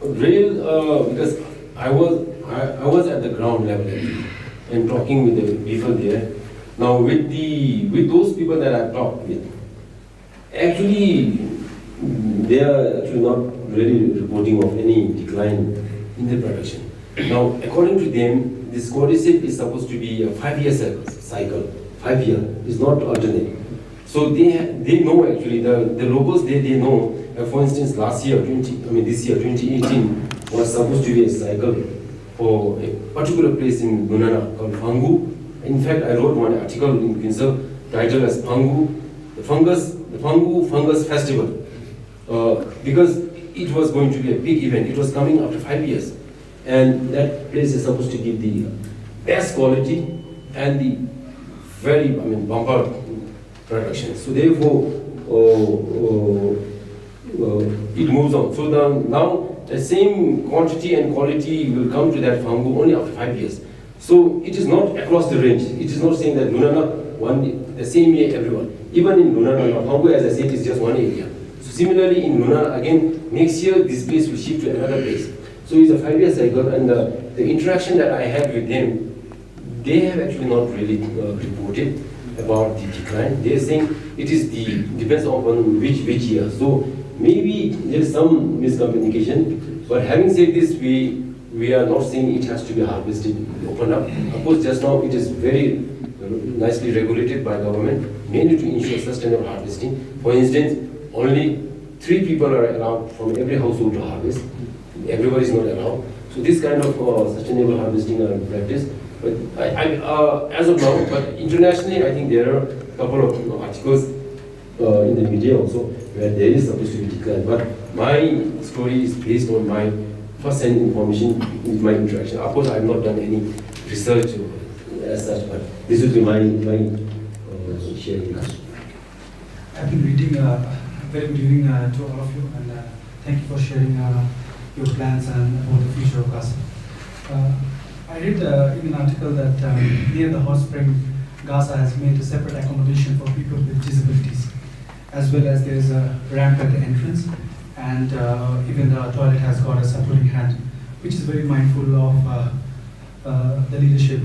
because I was at the ground level actually, and talking with the people there. Now, with those people that I talked with, actually, they are actually not really reporting of any decline in the production. Now, according to them, this cordyceps is supposed to be a 5-year cycle. 5 year is not alternate. So they know actually, the locals they know. For instance, this year 2018 was supposed to be a cycle for a particular place in Bunana called Phangu. In fact, I wrote one article in Phuntsho titled as Phangu, the Phangu Fungus Festival, because it was going to be a big event. It was coming after 5 years, and that place is supposed to give the best quality and the very, bumper production. So therefore, it moves on. So now the same quantity and quality will come to that Fambu only after 5 years. So it is not across the range. It is not saying that Lunana, the same year everyone. Even in Lunana, Fambu, as I said, is just one area. So similarly in Lunana, again, next year this place will shift to another place. So it's a 5-year cycle, and the interaction that I had with them, they have actually not really reported about the decline. They are saying it is depends on which year. So maybe there is some miscommunication. But having said this, we are not saying it has to be harvested, opened up. Of course, just now it is very nicely regulated by government, mainly to ensure sustainable harvesting. For instance, only 3 people are allowed from every household to harvest. Everybody is not allowed. So this kind of sustainable harvesting are in practice. But as of now, but internationally, I think there are a couple of articles in the media also where there is supposed to be decline. But my story is based on my first-hand information with my interaction. Of course, I have not done any research as such, but this would be my sharing. I've been reading very good evening to all of you, and thank you for sharing your plans and about the future of Gasa. I read in an article that near the hot spring, Gasa has made a separate accommodation for people with disabilities, as well as there is a ramp at the entrance, and even the toilet has got a supporting hand, which is very mindful of the leadership.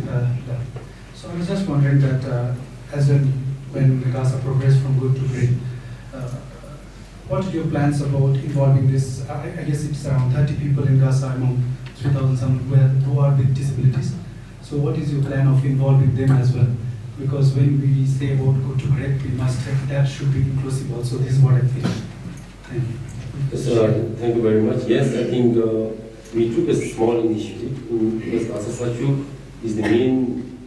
So I was just wondering that as when the Gasa progressed from good to great, what are your plans about involving this? I guess it's around 30 people in Gasa among 3,000 some who are with disabilities. So what is your plan of involving them as well? Because when we say about good to great, we must have, that should be inclusive also. This is what I feel. Thank you. Yes, thank you very much. Yes, I think we took a small initiative because Gasa Sachu is the main,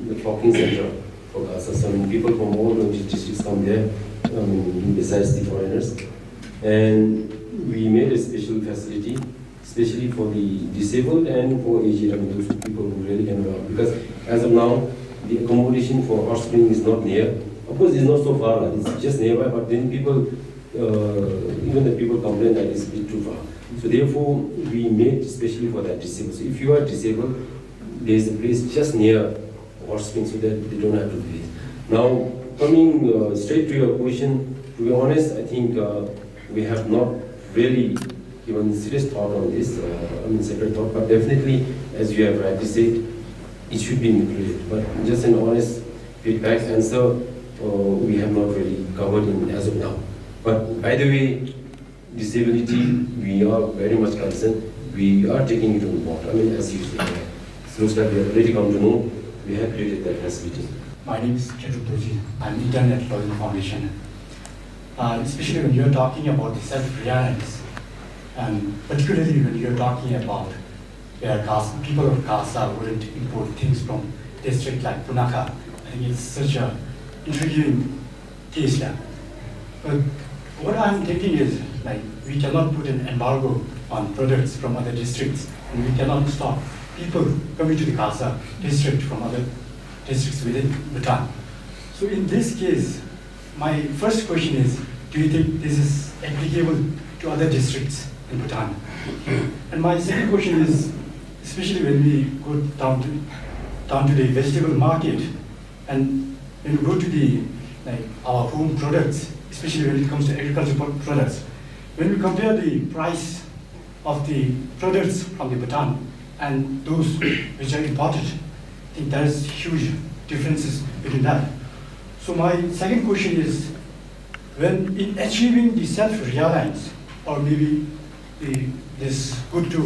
the talking center for Gasa. So people from all the districts come there, besides the foreigners. And we made a special facility, especially for the disabled and for aged, those people who really cannot. Because as of now, the accommodation for hot spring is not near. Of course, it's not so far, it's just nearby, but then people, even the people complain that it's a bit too far. So therefore, we made especially for that disabled. So if you are disabled, there is a place just near hot spring so that they don't have to do it. Now, coming straight to your question, to be honest, I think we have not really given serious thought on this, separate thought, but definitely, as you have rightly said, it should be included. But just an honest feedback answer, we have not really covered in as of now. But by the way, disability, we are very much concerned. We are taking it on board. As you say, looks like we have already come to know, we have created that facility. My name is Shejun Agency. I'm intern at Loden Foundation. Especially when you're talking about the self-reliance, and particularly when you're talking about where people of Gasa wouldn't import things from district like Punakha, I think it's such an intriguing case there. But what I'm thinking is, we cannot put an embargo on products from other districts, and we cannot stop people coming to the Gasa district from other districts within Bhutan. So in this case, my first question is, do you think this is applicable to other districts in Bhutan? And my second question is, especially when we go down to the vegetable market, and when we go to the our home products, especially when it comes to agricultural products, when we compare the price of the products from the Bhutan and those which are imported, I think there is huge differences between that. So my second question is, when in achieving the self-reliance, or maybe this good to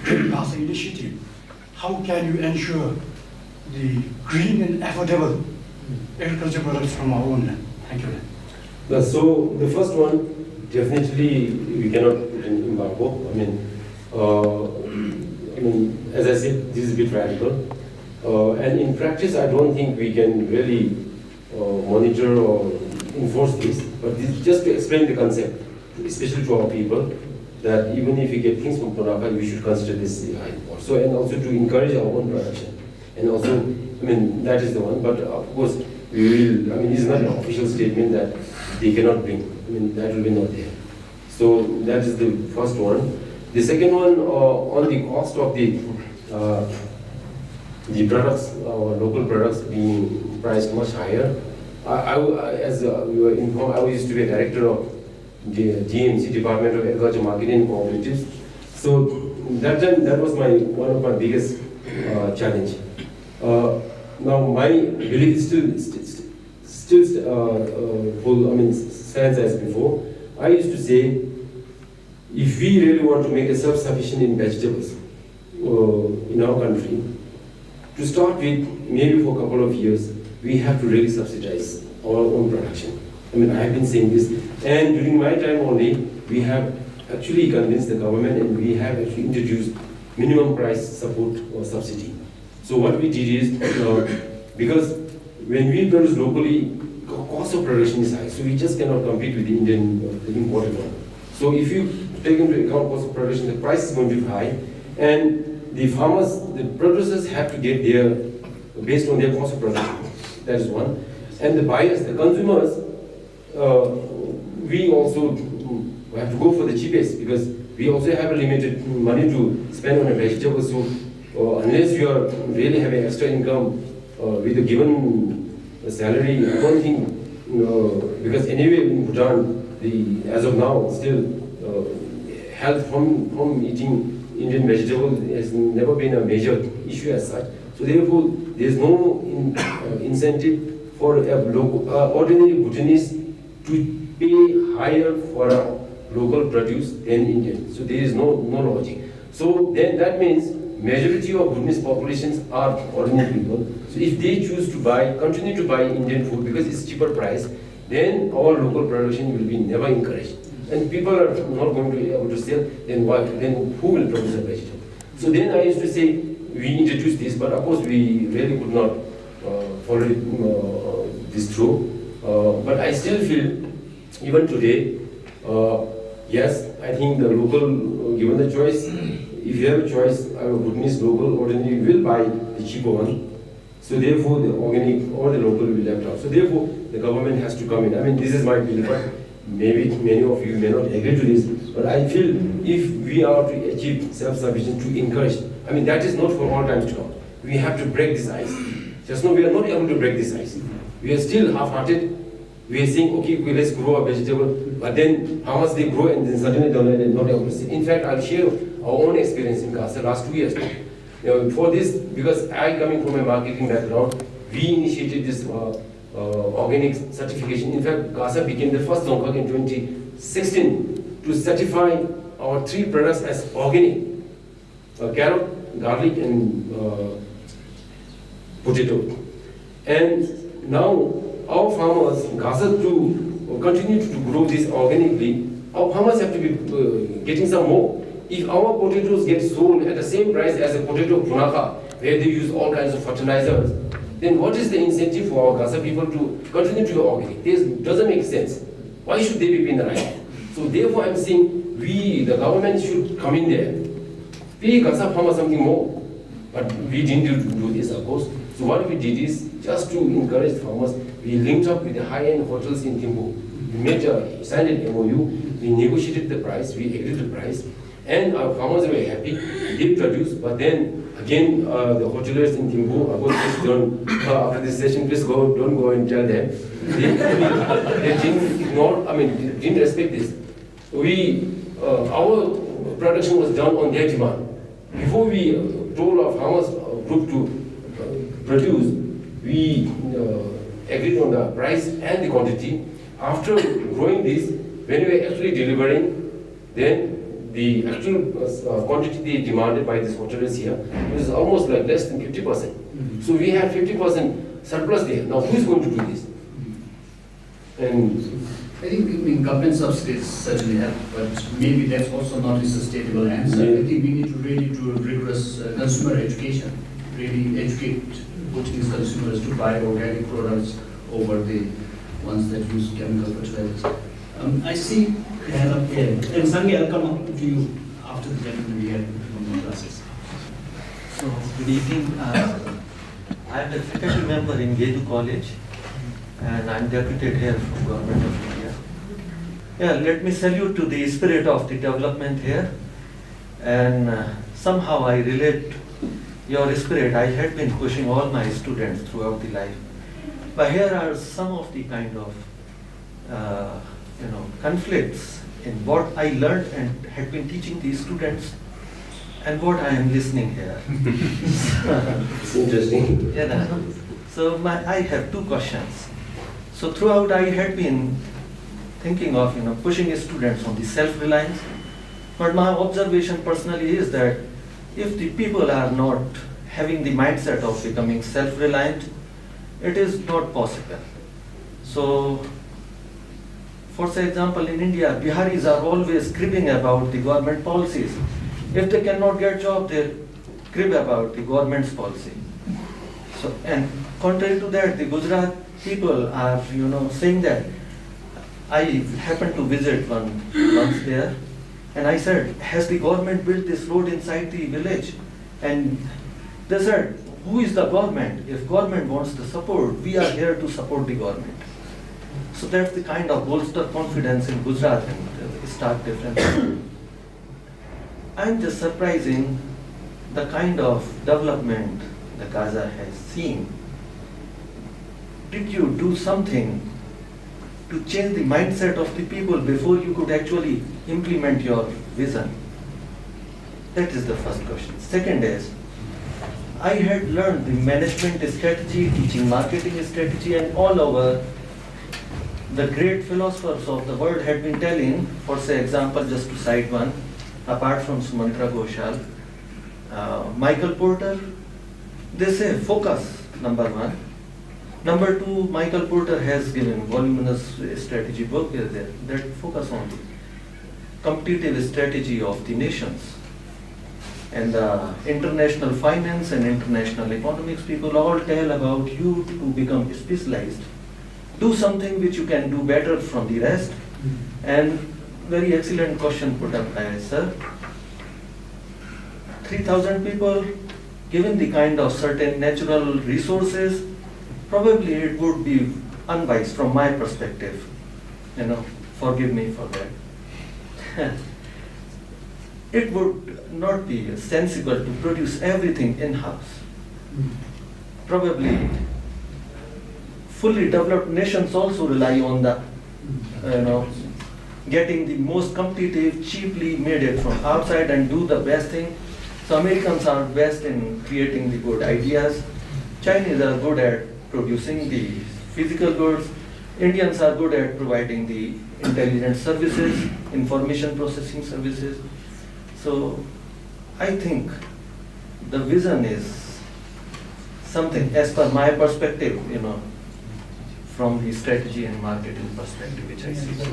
Gasa initiative, how can you ensure the green and affordable agricultural products from our own land? Thank you. So the first one, definitely we cannot put an embargo. As I said, this is a bit radical. And in practice, I don't think we can really monitor or enforce this. But this is just to explain the concept, especially to our people, that even if you get things from Punakha, we should consider this import. So, and also to encourage our own production. And also, that is the one. But of course, we will, it's not an official statement that they cannot bring. That will be not there. So that is the first one. The second one, on the cost of the products, local products being priced much higher. As we were informed, I used to be a director of the GMC, Department of Agriculture Marketing and Cooperatives. So that was one of my biggest challenge. Now my belief still stands as before. I used to say, if we really want to make a self-sufficient in vegetables in our country, to start with, maybe for a couple of years, we have to really subsidize our own production. I have been saying this, and during my time only, we have actually convinced the government, and we have actually introduced minimum price support or subsidy. So what we did is, because when we produce locally, cost of production is high, so we just cannot compete with the Indian imported one. So if you take into account cost of production, the price is going to be high, and the farmers, the producers have to get their, based on their cost of production. That is one. And the buyers, the consumers, we also have to go for the cheapest, because we also have a limited money to spend on a vegetable. So unless you are really having extra income with a given salary, I don't think, because anyway in Bhutan, as of now, still health from eating Indian vegetables has never been a major issue as such. So therefore, there is no incentive for ordinary Bhutanese to pay higher for a local produce than Indian. So there is no logic. So then that means majority of Bhutanese populations are ordinary people. So if they choose to continue to buy Indian food because it's cheaper price, then our local production will be never encouraged. And people are not going to be able to sell, then what? Then who will produce a vegetable? So then I used to say, we introduced this, but of course we really could not follow this through. But I still feel, even today, yes, I think the local, given the choice, if you have a choice, our Bhutanese local ordinary will buy the cheaper one. So therefore, the organic or the local will be left out. So therefore, the government has to come in. This is my belief, but maybe many of you may not agree to this, but I feel if we are to achieve self-sufficiency, to encourage, that is not for all times to come. We have to break this ice. Just now we are not able to break this ice. We are still half-hearted. We are saying, okay, let's grow a vegetable, but then how much they grow and then suddenly they're not able to see. In fact, I'll share our own experience in Gasa last 2 years. For this, because I coming from a marketing background, we initiated this organic certification. In fact, Gasa became the first Dzongkhag in 2016 to certify our 3 products as organic: carrot, garlic, and potato. And now our farmers, Gasa, to continue to grow this organically, our farmers have to be getting some more. If our potatoes get sold at the same price as a potato punaka, where they use all kinds of fertilizers, then what is the incentive for our Gasa people to continue to be organic? This doesn't make sense. Why should they be penalized? So therefore I'm saying the government should come in there, pay Gasa farmers something more. But we didn't do this, of course. So what we did is, just to encourage farmers, we linked up with the high-end hotels in Thimpu. We signed an MOU, we negotiated the price, we agreed the price, and our farmers were happy, they produced, but then again, the hoteliers in Thimpu, of course, please don't, after this session, please don't go and tell them. They didn't ignore, didn't respect this. Our production was done on their demand. Before we told our farmers group to produce, we agreed on the price and the quantity. After growing this, when we were actually delivering, then the actual quantity they demanded by these hoteliers here was almost like less than 50%. So we had 50% surplus there. Now who is going to do this? And I think government subsidies certainly help, but maybe that's also not a sustainable answer. I think we need to really do rigorous consumer education, really educate Bhutanese consumers to buy organic products over the ones that use chemical fertilizers. I see you hand up here. And Sangi, I'll come up to you after the gentleman we had more classes. So, good evening. I am a faculty member in Gedu College, and I am deputed here from Government of India. Yeah, let me salute to the spirit of the development here. and somehow I relate your spirit. I had been pushing all my students throughout the life. But here are some of the kind of conflicts in what I learned and had been teaching these students and what I am listening here. It's interesting. So I have two questions. So throughout I had been thinking of pushing students on the self-reliance, but my observation personally is that if the people are not having the mindset of becoming self-reliant, it is not possible. So, for example, in India, Biharis are always cribbing about the government policies. If they cannot get job, they crib about the government's policy. So, and contrary to that, the Gujarat people are, saying that. I happened to visit once there, and I said, has the government built this road inside the village? And they said, who is the government? If government wants the support, we are here to support the government. So that's the kind of bolster confidence in Gujarat and stark difference. I'm just surprising the kind of development the Gaza has seen. Did you do something to change the mindset of the people before you could actually implement your vision? That is the first question. Second is, I had learned the management strategy, teaching marketing strategy, and all over the great philosophers of the world had been telling, for say example, just to cite one, apart from Sumantra Ghoshal, Michael Porter, they say focus, number one. Number two, Michael Porter has given voluminous strategy book that focus on the competitive strategy of the nations. And international finance and international economics people all tell about you to become specialized. Do something which you can do better from the rest. And very excellent question put up by sir. 3,000 people, given the kind of certain natural resources, probably it would be unwise from my perspective. Forgive me for that. It would not be sensible to produce everything in-house. Probably fully developed nations also rely on the, getting the most competitive, cheaply made it from outside and do the best thing. So Americans are best in creating the good ideas. Chinese are good at producing the physical goods. Indians are good at providing the intelligence services, information processing services. So I think the vision is something, as per my perspective, from the strategy and marketing perspective, which I see. So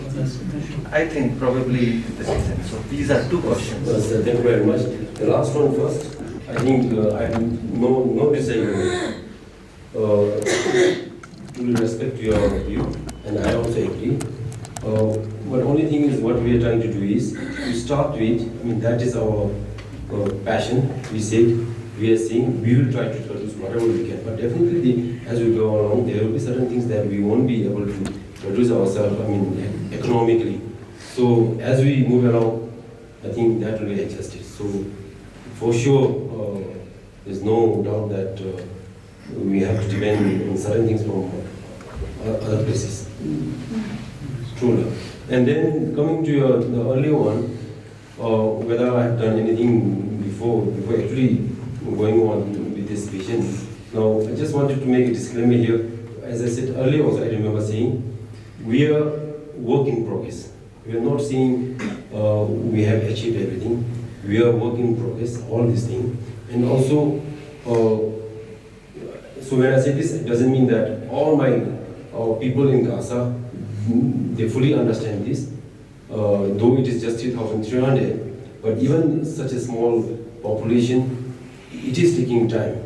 I think probably the reason. So these are two questions. Well, sir, thank you very much. The last one first. I think I have no disagreement. To respect your view, and I also agree. But only thing is, what we are trying to do is to start with. That is our passion. We said we are saying we will try to produce whatever we can. But definitely, as we go along, there will be certain things that we won't be able to produce ourselves. Economically. So as we move along, I think that will be adjusted. So for sure, there's no doubt that. We have to depend on certain things from other places. True. And then coming to the earlier one, whether I have done anything before actually going on with this vision. Now, I just wanted to make a disclaimer here. As I said earlier also, I remember saying, we are work in progress. We are not saying we have achieved everything. We are work in progress, all these things. And also, so when I say this, it doesn't mean that all my people in Gaza, they fully understand this, though it is just 3,300, but even such a small population, it is taking time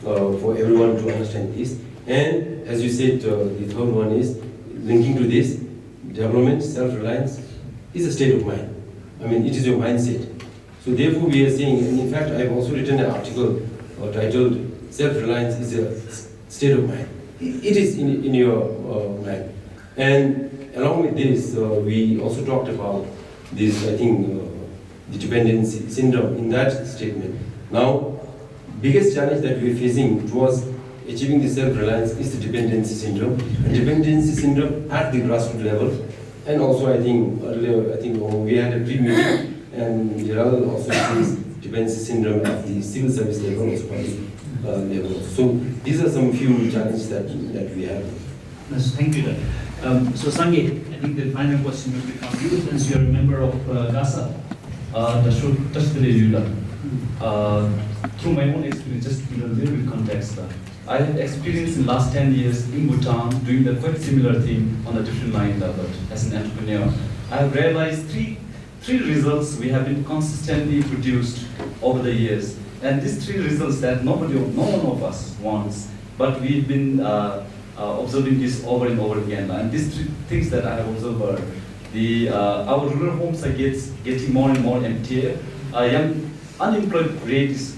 for everyone to understand this. And as you said, the third one is linking to this, development, self-reliance is a state of mind. It is your mindset. So therefore we are saying, and in fact I have also written an article titled Self-reliance is a state of mind. It is in your mind. And along with this, we also talked about this, I think, the dependency syndrome in that statement. Now, biggest challenge that we are facing towards achieving the self-reliance is the dependency syndrome. And dependency syndrome at the grassroots level. And also, I think earlier, we had a pre-meeting, and Dhradhul also says dependency syndrome at the civil service level, also public level. So these are some few challenges that we have. Yes, thank you. So Sangeet, I think the final question will be from you, since you are a member of Gasa Dzongda. Through my own experience, just to give a little bit context, I have experienced in the last 10 years in Bhutan doing the quite similar thing on a different line level as an entrepreneur. I have realized three results we have been consistently produced over the years. And these three results that no one of us wants, but we've been observing this over and over again. And these three things that I have observed are our rural homes are getting more and more emptier. Young unemployment rate is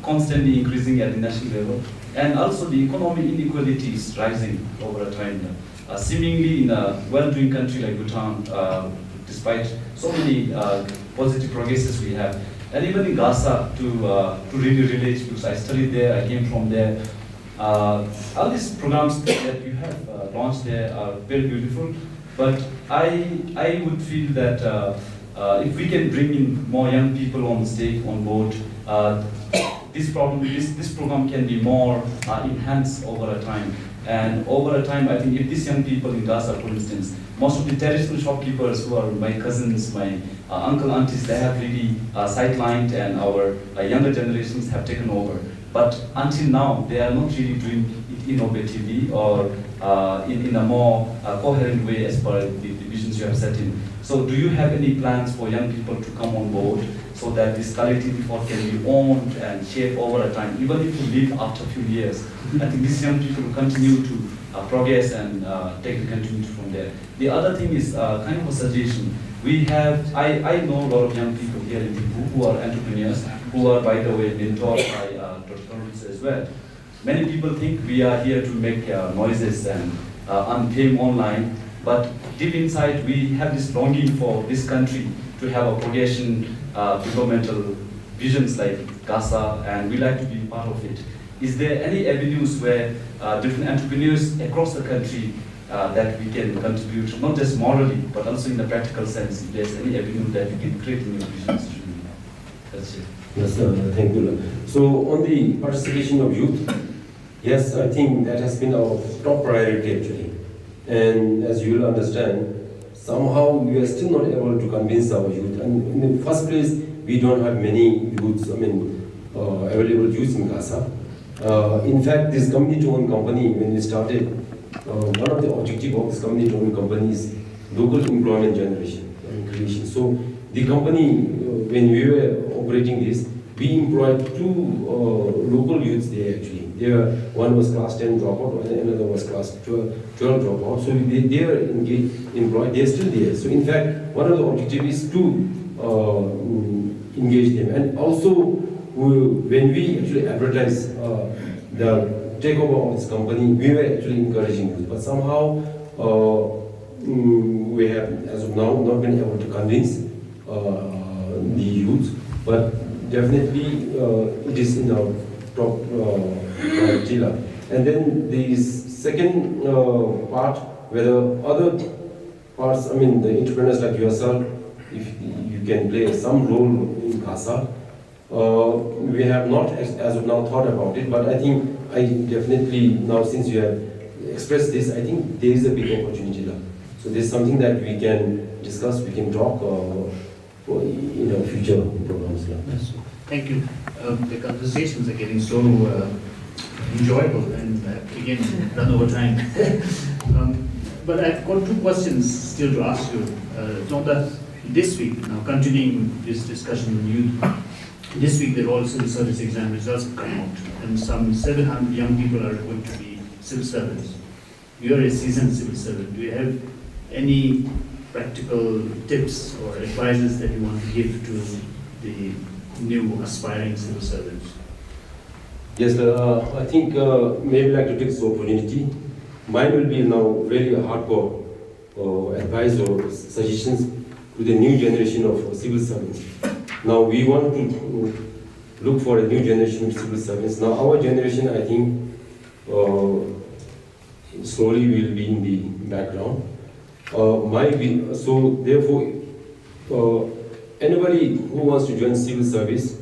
constantly increasing at the national level. And also the economic inequality is rising over a time. Seemingly in a well-doing country like Bhutan, despite so many positive progresses we have. And even in Gasa, to really relate, because I studied there, I came from there. All these programs that you have launched there are very beautiful, but I would feel that if we can bring in more young people on board, this program can be more enhanced over a time. And over a time, I think if these young people in Gasa, for instance, most of the traditional shopkeepers who are my cousins, my uncle, aunties, they have really sidelined, and our younger generations have taken over. But until now, they are not really doing it innovatively or in a more coherent way as per the visions you have set in. So do you have any plans for young people to come on board so that this collective effort can be owned and shared over a time, even if you leave after a few years? I think these young people will continue to progress and take the continuity from there. The other thing is kind of a suggestion. I know a lot of young people here in Thimphu who are entrepreneurs, who are, by the way, mentored by Dr. as well. Many people think we are here to make noises and fame online, but deep inside we have this longing for this country to have a progression, developmental visions like Gasa, and we like to be part of it. Is there any avenues where different entrepreneurs across the country that we can contribute, not just morally, but also in the practical sense? If there's any avenue that you can create in your visions? That's it. Yes, thank you. So on the participation of youth, yes, I think that has been our top priority actually. And as you will understand, somehow we are still not able to convince our youth. And in the first place, we don't have many youths, available youths in Gasa. In fact, this community-owned company, when we started, one of the objectives of this community-owned company is local employment generation and creation. So the company, when we were operating this, we employed two local youths there actually. One was class 10 dropout, and another was class 12 dropout. So they are employed, they are still there. So in fact, one of the objectives is to engage them. And also, when we actually advertise the takeover of this company, we were actually encouraging youth. But somehow, we have, as of now, not been able to convince the youth. But definitely, it is in our top priority. And then the second part, whether other parts, the entrepreneurs like yourself, if you can play some role in Gasa, we have not, as of now, thought about it, but I think I definitely, now since you have expressed this, I think there is a big opportunity there. So there's something that we can discuss, we can talk in our future programs. Yes. Thank you. The conversations are getting so enjoyable and again run over time. But I've got two questions still to ask you. Dzongda, this week, now continuing this discussion with you, this week the Royal Civil Service exam results have come out, and some 700 young people are going to be civil servants. You are a seasoned civil servant. Do you have any practical tips or advices that you want to give to the new aspiring civil servants? Yes, I think maybe like to take this opportunity. Mine will be now really a hardcore advice or suggestions to the new generation of civil servants. Now we want to look for a new generation of civil servants. Now our generation, I think, slowly will be in the background. So therefore, anybody who wants to join civil service,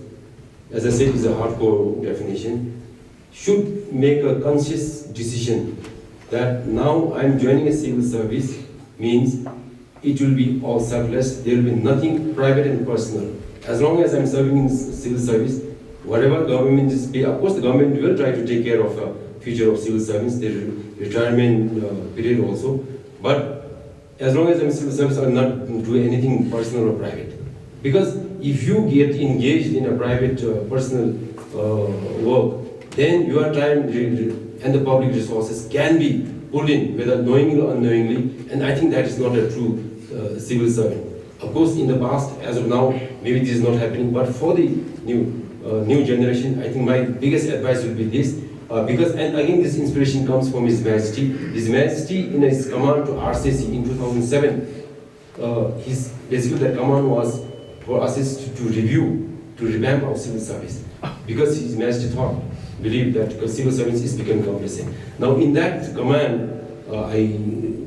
as I said, is a hardcore definition, should make a conscious decision that now I'm joining a civil service means it will be all selfless, there will be nothing private and personal. As long as I'm serving in civil service, whatever government is pay, of course the government will try to take care of the future of civil servants, their retirement period also, but as long as I'm in civil service, I'll not do anything personal or private. Because if you get engaged in a private, personal work, then your time and the public resources can be pulled in, whether knowingly or unknowingly, and I think that is not a true civil servant. Of course, in the past, as of now, maybe this is not happening, but for the new generation, I think my biggest advice will be this, because, and again, this inspiration comes from His Majesty. His Majesty, in his command to RCC in 2007, basically the command was for RCC to review, to revamp our civil service, because His Majesty believed that civil service is becoming complacent. Now, in that command, I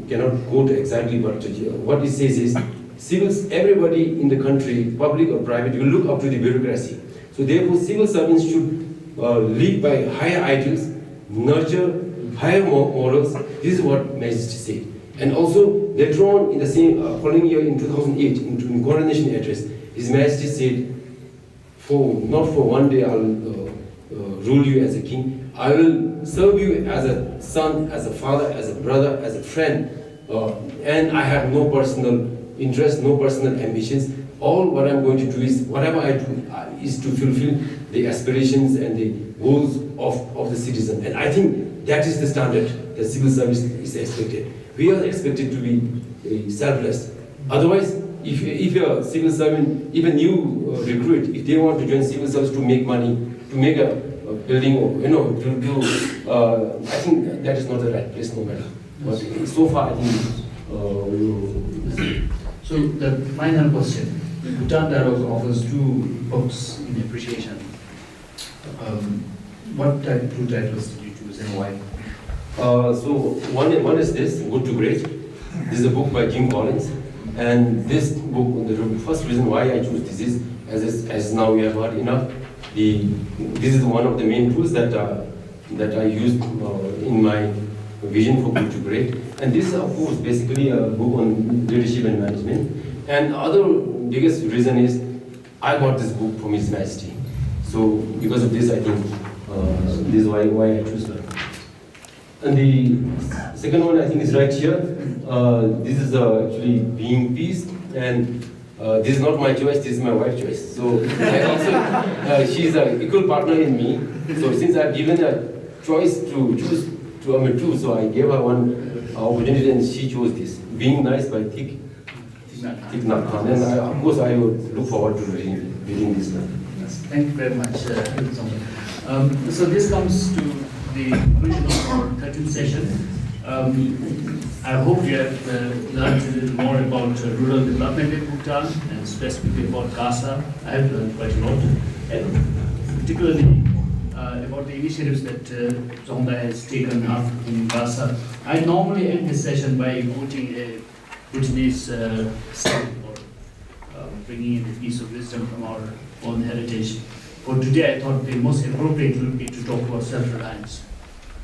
cannot quote exactly, but what it says is, civils, everybody in the country, public or private, will look up to the bureaucracy. So therefore, civil servants should lead by higher ideals, nurture higher morals. This is what Majesty said. And also, later on, in the same following year, in 2008, in coronation address, His Majesty said, not for one day I'll rule you as a king, I will serve you as a son, as a father, as a brother, as a friend, and I have no personal interest, no personal ambitions. All what I'm going to do is, whatever I do, is to fulfill the aspirations and the goals of the citizen. And I think that is the standard that civil service is expected. We are expected to be selfless. Otherwise, if a civil servant, even new recruit, if they want to join civil service to make money, to make a building, or I think that is not the right place, no matter. But so far, I think we will. So the final question. Bhutan Dialogues offers 2 books in appreciation. What two titles did you choose and why? So one is this, Good to Great. This is a book by Jim Collins. And this book, the first reason why I choose this is, as now we have heard enough, this is one of the main tools that I used in my vision for Good to Great. And this is, of course, basically a book on leadership and management. And other biggest reason is, I got this book from His Majesty. So because of this, I think this is why I choose that. And the second one, I think, is right here. This is actually Being Peace, and this is not my choice, this is my wife's choice. So I also, she's an equal partner in me. So since I've given a choice to choose two, so I gave her one opportunity, and she chose this. Being Nice by Thich Nhat Hanh. And of course, I would look forward to reading this now. Yes, thank you very much. So this comes to the conclusion of our 13th session. I hope you have learned a little more about rural development in Bhutan, and specifically about Gasa. I have learned quite a lot, and particularly about the initiatives that Dzongda has taken up in Gasa. I normally end this session by quoting a Bhutanese saying, or bringing in a piece of wisdom from our own heritage. For today, I thought the most appropriate would be to talk about self-reliance.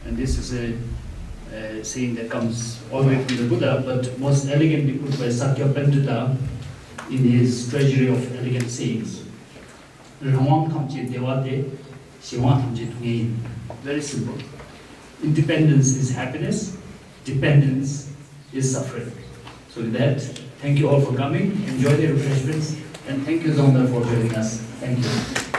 And this is a saying that comes all the way from the Buddha, but most elegantly put by Sakya Pentita in his Treasury of Elegant Sayings. Very simple. Independence is happiness, dependence is suffering. So with that, thank you all for coming, enjoy the refreshments, and thank you, Dzongda, for joining us. Thank you.